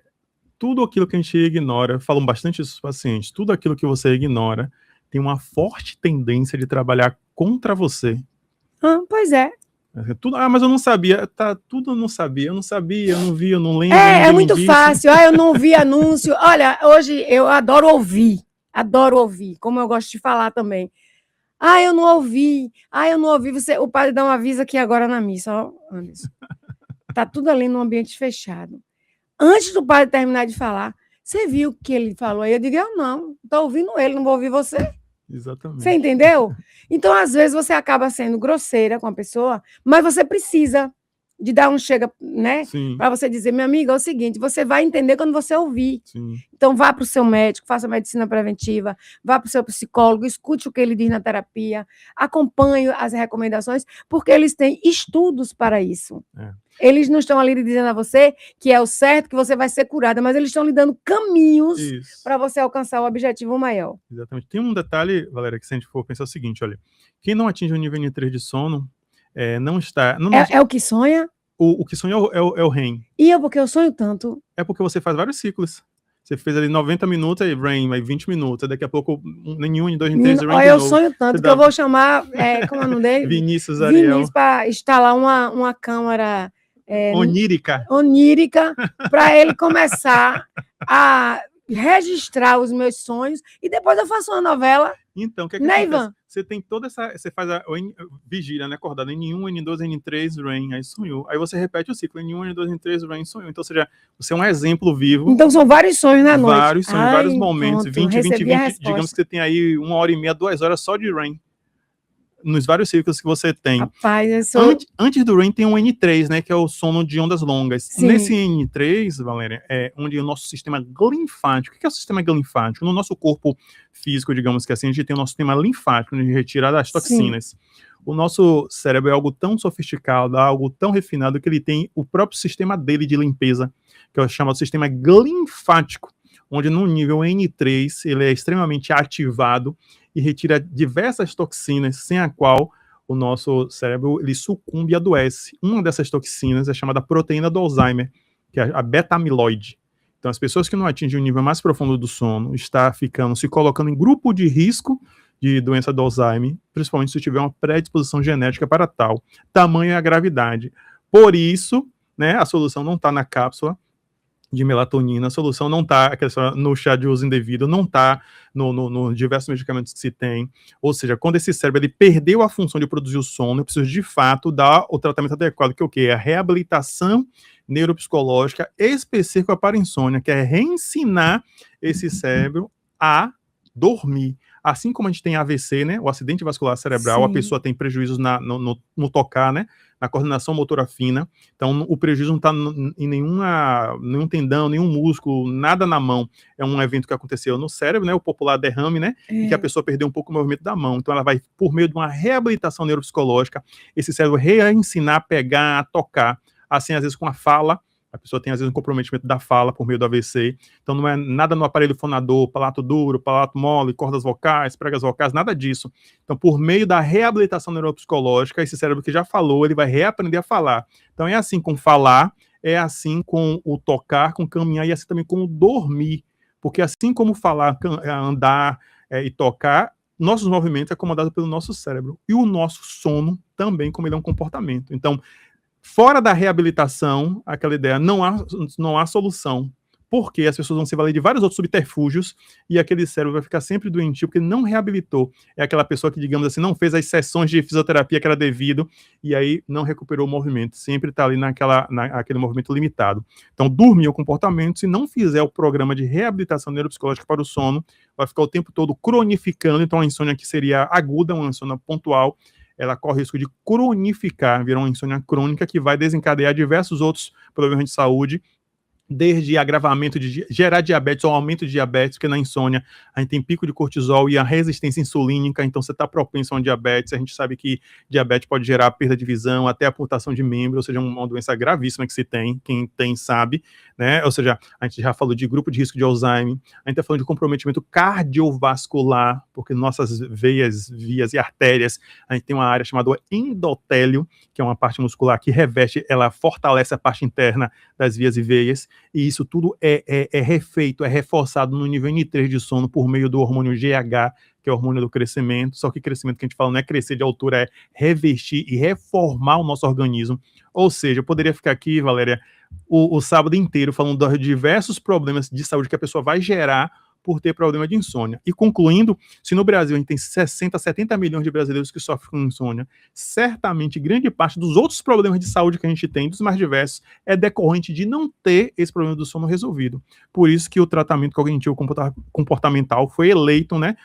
tudo aquilo que a gente ignora, falam bastante isso os pacientes, tudo aquilo que você ignora tem uma forte tendência de trabalhar contra você. Pois é. Tudo, mas eu não sabia, tudo eu não sabia, eu não vi, eu não lembro. É muito fácil, eu não vi anúncio. Olha, hoje eu adoro ouvir, como eu gosto de falar também. Eu não ouvi, o padre dá um aviso aqui agora na missa, ó, Anderson. Tá tudo ali no ambiente fechado. Antes do padre terminar de falar, você viu o que ele falou aí? Eu digo, eu não, tô ouvindo ele, não vou ouvir você. Exatamente. Você entendeu? Então, às vezes, você acaba sendo grosseira com a pessoa, mas você precisa de dar um chega, né? Para você dizer, minha amiga, é o seguinte, você vai entender quando você ouvir. Sim. Então, vá para o seu médico, faça medicina preventiva, vá para o seu psicólogo, escute o que ele diz na terapia, acompanhe as recomendações, porque eles têm estudos para isso. Eles não estão ali dizendo a você que é o certo, que você vai ser curada, mas eles estão lhe dando caminhos para você alcançar o objetivo maior. Exatamente. Tem um detalhe, Valéria, que se a gente for pensar o seguinte, olha, quem não atinge o nível N3 de sono, não está... É o que sonha? O que sonha é o REM. E porque eu sonho tanto? É porque você faz vários ciclos. Você fez ali 90 minutos, aí REM, aí 20 minutos, aí daqui a pouco nenhum, N2, N3, REM de novo. Eu sonho tanto que eu vou chamar, como é o nome dele? Vinícius Ariel. Vinícius, para instalar uma câmara... onírica, para ele começar a registrar os meus sonhos e depois eu faço uma novela. Então, o que é que acontece? Você tem toda essa... Você faz a vigília, né? Acordada N1, N2, N3, REM, aí sonhou. Aí você repete o ciclo, N1, N2, N3, REM, sonhou. Então, ou seja, você é um exemplo vivo. Então, são vários sonhos na noite. Vários sonhos, vários momentos. Pronto, 20, digamos que você tem aí 1h30, 2 horas só de REM. Nos vários ciclos que você tem. Rapaz, antes do REM tem um N3, né, que é o sono de ondas longas. Sim. Nesse N3, Valéria, é onde o nosso sistema linfático... O que é o sistema linfático? No nosso corpo físico, digamos que assim, a gente tem o nosso sistema linfático, onde retira as toxinas. Sim. O nosso cérebro é algo tão sofisticado, algo tão refinado, que ele tem o próprio sistema dele de limpeza, que é o chamado sistema linfático, onde no nível N3 ele é extremamente ativado e retira diversas toxinas, sem a qual o nosso cérebro ele sucumbe e adoece. Uma dessas toxinas é chamada proteína do Alzheimer, que é a beta-amiloide. Então, as pessoas que não atingem o nível mais profundo do sono está se colocando em grupo de risco de doença do Alzheimer, principalmente se tiver uma predisposição genética para tal. Tamanho é a gravidade. Por isso, né, a solução não está na cápsula de melatonina, a solução não está no chá de uso indevido, não está no diversos medicamentos que se tem. Ou seja, quando esse cérebro ele perdeu a função de produzir o sono, eu preciso de fato dar o tratamento adequado, que é o quê? É a reabilitação neuropsicológica específica para a insônia, que é reensinar esse cérebro a dormir. Assim como a gente tem AVC, né, o acidente vascular cerebral, Sim. A pessoa tem prejuízos no tocar, né, na coordenação motora fina, então o prejuízo não está em nenhum tendão, nenhum músculo, nada na mão. É um evento que aconteceu no cérebro, né, o popular derrame, né, e que a pessoa perdeu um pouco o movimento da mão. Então ela vai, por meio de uma reabilitação neuropsicológica, esse cérebro reensinar a pegar, a tocar, assim às vezes com a fala. A pessoa tem, às vezes, um comprometimento da fala por meio do AVC. Então, não é nada no aparelho fonador, palato duro, palato mole, cordas vocais, pregas vocais, nada disso. Então, por meio da reabilitação neuropsicológica, esse cérebro que já falou, ele vai reaprender a falar. Então, é assim com falar, é assim com o tocar, com caminhar, e assim também com o dormir. Porque assim como falar, andar e tocar, nossos movimentos é comandado pelo nosso cérebro. E o nosso sono também, como ele é um comportamento. Então, fora da reabilitação, aquela ideia, não há solução. porque as pessoas vão se valer de vários outros subterfúgios e aquele cérebro vai ficar sempre doentio porque não reabilitou. É aquela pessoa que, digamos assim, não fez as sessões de fisioterapia que era devido e aí não recuperou o movimento. Sempre está ali naquele movimento limitado. Então, dormir o comportamento, se não fizer o programa de reabilitação neuropsicológica para o sono, vai ficar o tempo todo cronificando. Então, a insônia que seria aguda, uma insônia pontual, ela corre o risco de cronificar, virar uma insônia crônica que vai desencadear diversos outros problemas de saúde, desde agravamento de gerar diabetes ou aumento de diabetes, porque na insônia a gente tem pico de cortisol e a resistência insulínica, então você está propenso a um diabetes. A gente sabe que diabetes pode gerar perda de visão, até amputação de membro, ou seja, uma doença gravíssima que se tem, quem tem sabe, né? Ou seja, a gente já falou de grupo de risco de Alzheimer, a gente está falando de comprometimento cardiovascular, porque nossas veias, vias e artérias, a gente tem uma área chamada endotélio, que é uma parte muscular que reveste, ela fortalece a parte interna das vias e veias, e isso tudo é refeito, é reforçado no nível N3 de sono por meio do hormônio GH, que é o hormônio do crescimento, só que crescimento que a gente fala não é crescer de altura, é revestir e reformar o nosso organismo. Ou seja, eu poderia ficar aqui, Valéria, o sábado inteiro falando de diversos problemas de saúde que a pessoa vai gerar por ter problema de insônia. E concluindo, se no Brasil a gente tem 60, 70 milhões de brasileiros que sofrem com insônia, certamente grande parte dos outros problemas de saúde que a gente tem, dos mais diversos, é decorrente de não ter esse problema do sono resolvido. Por isso que o tratamento cognitivo comportamental foi eleito, né,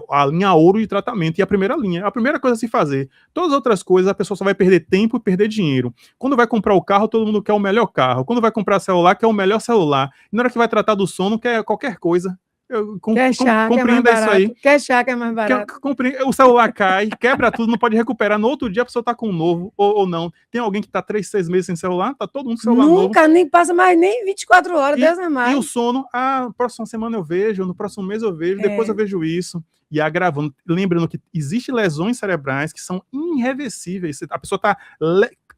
a linha ouro de tratamento, e a primeira linha, a primeira coisa a se fazer. Todas as outras coisas, a pessoa só vai perder tempo e perder dinheiro. Quando vai comprar o carro, todo mundo quer o melhor carro. Quando vai comprar celular, quer o melhor celular. E na hora que vai tratar do sono, quer qualquer coisa. Quer chá, que é mais Compreenda isso aí. barato. Quer chá, que é mais barato. O celular cai, quebra tudo, não pode recuperar. No outro dia a pessoa tá com um novo, ou não. Tem alguém que tá 3, 6 meses sem celular, tá todo mundo com celular novo. Nunca, nem passa mais nem 24 horas, Deus é mais. E o sono, próxima semana eu vejo, no próximo mês eu vejo, depois eu vejo isso. E agravando, lembrando que existem lesões cerebrais que são irreversíveis. A pessoa tá...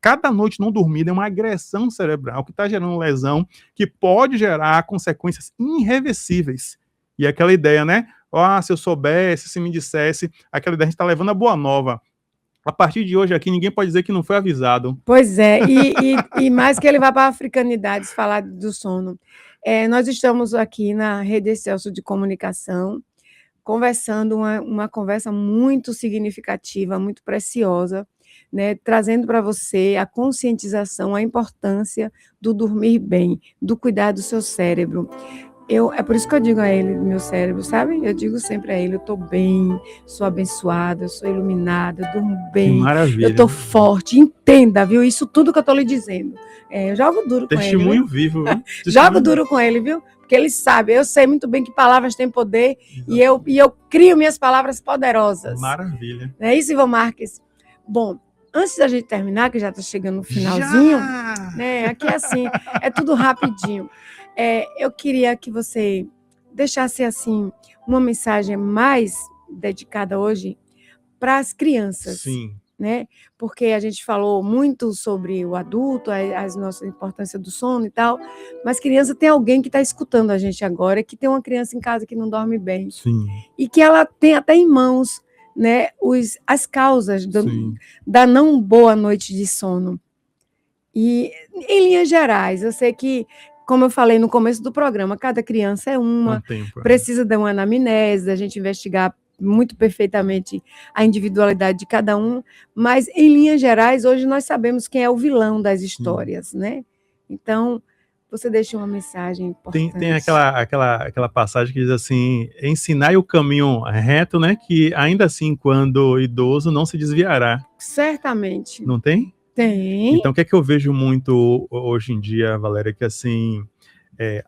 Cada noite não dormida é uma agressão cerebral que está gerando lesão que pode gerar consequências irreversíveis. E aquela ideia, né? Se eu soubesse, se me dissesse, aquela ideia, a gente está levando a boa nova. A partir de hoje aqui, ninguém pode dizer que não foi avisado. Pois é, e mais que ele vá para a africanidade falar do sono. Nós estamos aqui na Rede Excelsior de Comunicação, conversando uma conversa muito significativa, muito preciosa, né, trazendo para você a conscientização, a importância do dormir bem, do cuidar do seu cérebro. É por isso que eu digo a ele, meu cérebro, sabe? Eu digo sempre a ele, eu estou bem, sou abençoada, eu sou iluminada, eu durmo bem, maravilha, eu estou forte, entenda, viu? Isso tudo que eu estou lhe dizendo. Eu jogo duro com ele. Testemunho vivo, viu? Jogo duro com ele, viu? Porque ele sabe, eu sei muito bem que palavras têm poder, e eu crio minhas palavras poderosas. Maravilha. Não é isso, Ivan Marques? Bom, antes da gente terminar, que já está chegando no finalzinho, né? Aqui é assim, é tudo rapidinho. Eu queria que você deixasse assim uma mensagem mais dedicada hoje para as crianças. Sim. Né? Porque a gente falou muito sobre o adulto, a nossa importância do sono e tal, mas criança, tem alguém que está escutando a gente agora, que tem uma criança em casa que não dorme bem. Sim. E que ela tem até em mãos, né, as causas da não boa noite de sono. E, em linhas gerais, eu sei que, como eu falei no começo do programa, cada criança é uma, precisa de uma anamnese, da gente investigar muito perfeitamente a individualidade de cada um, mas, em linhas gerais, hoje nós sabemos quem é o vilão das histórias, né? Então, você deixa uma mensagem importante. Tem aquela passagem que diz assim, ensinai o caminho reto, né, que ainda assim, quando idoso, não se desviará. Certamente. Não tem? Tem. Então, o que é que eu vejo muito hoje em dia, Valéria, que assim,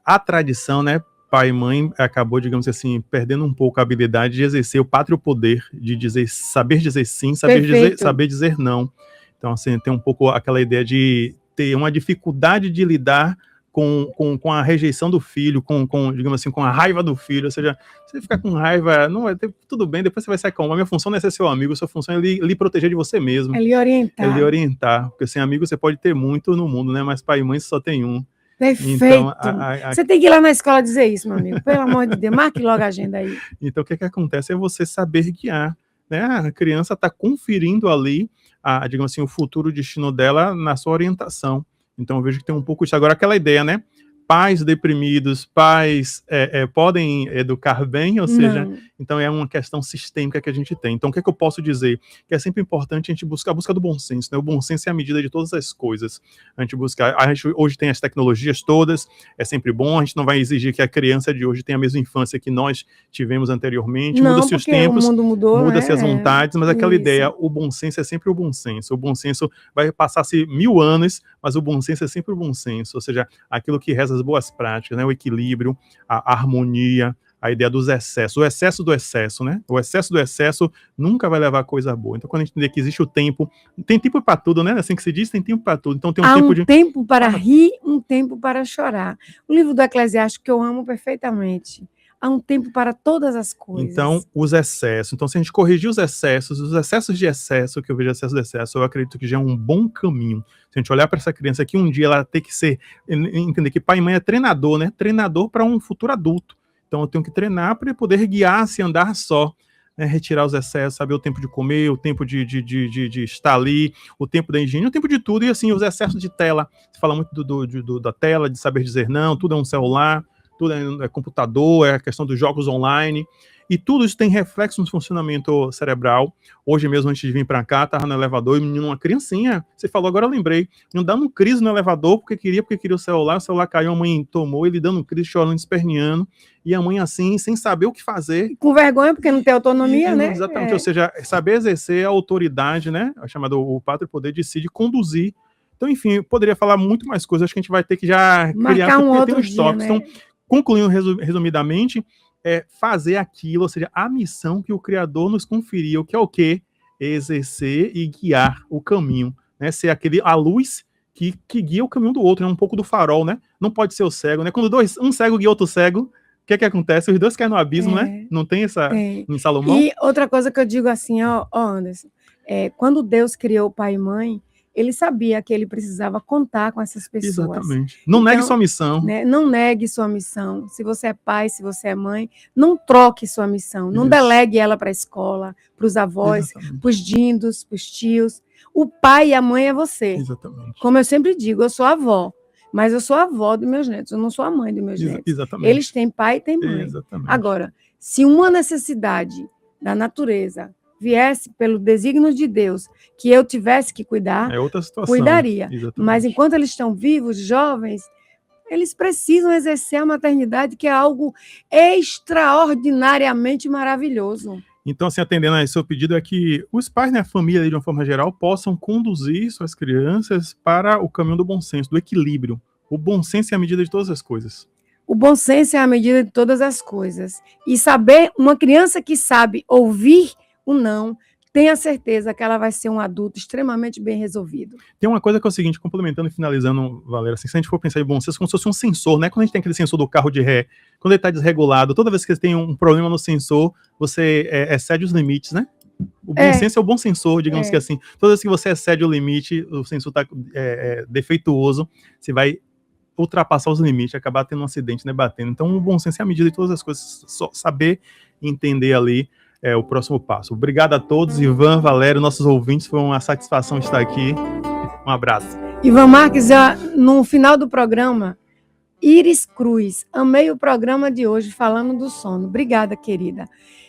a tradição, né, pai e mãe acabou, digamos assim, perdendo um pouco a habilidade de exercer o pátrio poder, de saber dizer sim, saber dizer não. Então, assim, tem um pouco aquela ideia de ter uma dificuldade de lidar com a rejeição do filho, digamos assim, com a raiva do filho. Ou seja, você ficar com raiva, não vai ter, tudo bem, depois você vai se acalmar. Minha função não é ser seu amigo, sua função é lhe proteger de você mesmo. É lhe orientar. É lhe orientar, porque sem amigo você pode ter muito no mundo, né? Mas pai e mãe só tem um. Perfeito. Então, você tem que ir lá na escola dizer isso, meu amigo. Pelo amor de Deus, marque logo a agenda aí. Então, o que acontece é você saber guiar, né? A criança está conferindo ali, digamos assim, o futuro destino dela na sua orientação. Então, eu vejo que tem um pouco isso. Agora, aquela ideia, né? pais deprimidos, pais podem educar bem, ou seja, Não. então é uma questão sistêmica que a gente tem. Então, o que é que eu posso dizer? Que é sempre importante a gente buscar a busca do bom senso, né? O bom senso é a medida de todas as coisas. A gente hoje tem as tecnologias todas, é sempre bom, a gente não vai exigir que a criança de hoje tenha a mesma infância que nós tivemos anteriormente, Não, muda-se os porque tempos, o mundo mudou, muda-se né? as vontades, mas aquela Isso. ideia, o bom senso é sempre o bom senso. O bom senso vai passar-se 1000 anos, mas o bom senso é sempre o bom senso, ou seja, aquilo que reza as boas práticas, né? O equilíbrio, a harmonia, a ideia dos excessos, o excesso do excesso, né? O excesso do excesso nunca vai levar a coisa boa. Então, quando a gente entender que existe o tempo, tem tempo para tudo, né? Assim que se diz, tem tempo para tudo. Então, tem um Há tempo um de... tempo para rir, um tempo para chorar. O livro do Eclesiástico que eu amo perfeitamente. Há um tempo para todas as coisas. Então, os excessos. Então, se a gente corrigir os excessos de excesso, que eu vejo excesso de excesso, eu acredito que já é um bom caminho. Se a gente olhar para essa criança aqui, um dia ela tem que entender que pai e mãe é treinador, né? Treinador para um futuro adulto. Então, eu tenho que treinar para poder guiar-se, andar só, né? Retirar os excessos, saber o tempo de comer, o tempo de estar ali, o tempo da higiene, o tempo de tudo. E assim, os excessos de tela. Você fala muito da tela, de saber dizer não, tudo é um celular, tudo é computador, é a questão dos jogos online. E tudo isso tem reflexo no funcionamento cerebral. Hoje mesmo, antes de vir para cá, estava no elevador e o menino, uma criancinha, você falou, agora eu lembrei, não dando crise no elevador porque queria o celular caiu, a mãe tomou, ele dando crise, chorando, esperneando, e a mãe assim, sem saber o que fazer. Com vergonha, porque não tem autonomia, né? Exatamente, ou seja, saber exercer a autoridade, né? A chamada o pátrio poder decide conduzir. Então, enfim, eu poderia falar muito mais coisas, acho que a gente vai ter que já criar, um porque outro tem uns dia, tópicos. né? Então, concluindo resumidamente, é fazer aquilo, ou seja, a missão que o Criador nos conferiu, que é o quê? Exercer e guiar o caminho, né? Ser a luz que guia o caminho do outro, é um pouco do farol, né? Não pode ser o cego, né? Quando um cego guia outro cego, o que acontece? Os dois caem no abismo, né? Não tem essa em Salomão? E outra coisa que eu digo assim, ó Anderson, quando Deus criou o pai e mãe, ele sabia que ele precisava contar com essas pessoas. Exatamente. Não negue sua missão. Né? Não negue sua missão. Se você é pai, se você é mãe, não troque sua missão. Não delegue ela para a escola, para os avós, para os dindos, para os tios. O pai e a mãe é você. Exatamente. Como eu sempre digo, eu sou avó, mas eu sou a avó dos meus netos, eu não sou a mãe dos meus netos. Exatamente. Eles têm pai e têm mãe. Exatamente. Agora, se uma necessidade da natureza viesse pelo desígnio de Deus, que eu tivesse que cuidar, é outra situação. Cuidaria. Exatamente. Mas enquanto eles estão vivos, jovens, eles precisam exercer a maternidade, que é algo extraordinariamente maravilhoso. Então, assim, atendendo a esse seu pedido, é que os pais, né, a família, de uma forma geral, possam conduzir suas crianças para o caminho do bom senso, do equilíbrio. O bom senso é a medida de todas as coisas. O bom senso é a medida de todas as coisas. E saber, uma criança que sabe ouvir o não, tenha certeza que ela vai ser um adulto extremamente bem resolvido. Tem uma coisa que é o seguinte, complementando e finalizando, Valéria, assim, se a gente for pensar em bom senso, como se fosse um sensor, né? Quando a gente tem aquele sensor do carro de ré, quando ele está desregulado, toda vez que você tem um problema no sensor, você excede os limites, né? O bom senso é o bom sensor, digamos que assim. Toda vez que você excede o limite, o sensor está defeituoso, você vai ultrapassar os limites, acabar tendo um acidente, né, batendo. Então, o bom senso é a medida de todas as coisas, só saber entender ali o próximo passo. Obrigado a todos, Ivan, Valério, nossos ouvintes, foi uma satisfação estar aqui. Um abraço. Ivan Marques, no final do programa, Iris Cruz, amei o programa de hoje falando do sono. Obrigada, querida.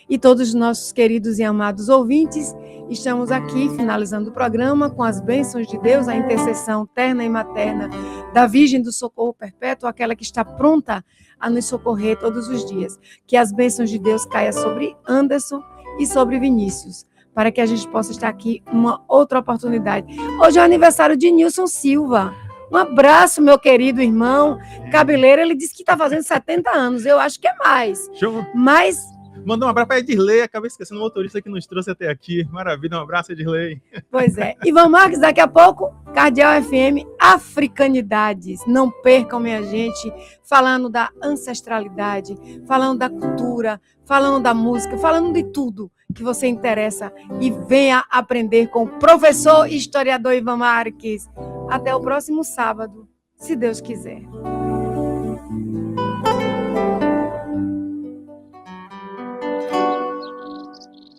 E todos os nossos queridos e amados ouvintes, estamos aqui finalizando o programa com as bênçãos de Deus, a intercessão terna e materna da Virgem do Socorro Perpétuo, aquela que está pronta a nos socorrer todos os dias. Que as bênçãos de Deus caiam sobre Anderson e sobre Vinícius, para que a gente possa estar aqui uma outra oportunidade. Hoje é o aniversário de Nilson Silva. Um abraço, meu querido irmão. Cabeleiro, ele disse que está fazendo 70 anos. Eu acho que é mais. Mas... Mandou um abraço para Edirley, acabei esquecendo o motorista que nos trouxe até aqui. Maravilha, um abraço, Edirley. Pois é. Ivan Marques, daqui a pouco, Cardeal FM, Africanidades. Não percam, minha gente, falando da ancestralidade, falando da cultura, falando da música, falando de tudo que você interessa e venha aprender com o professor e historiador Ivan Marques. Até o próximo sábado, se Deus quiser.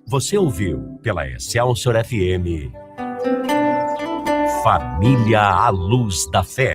Você ouviu pela Excelsior FM Família à Luz da Fé.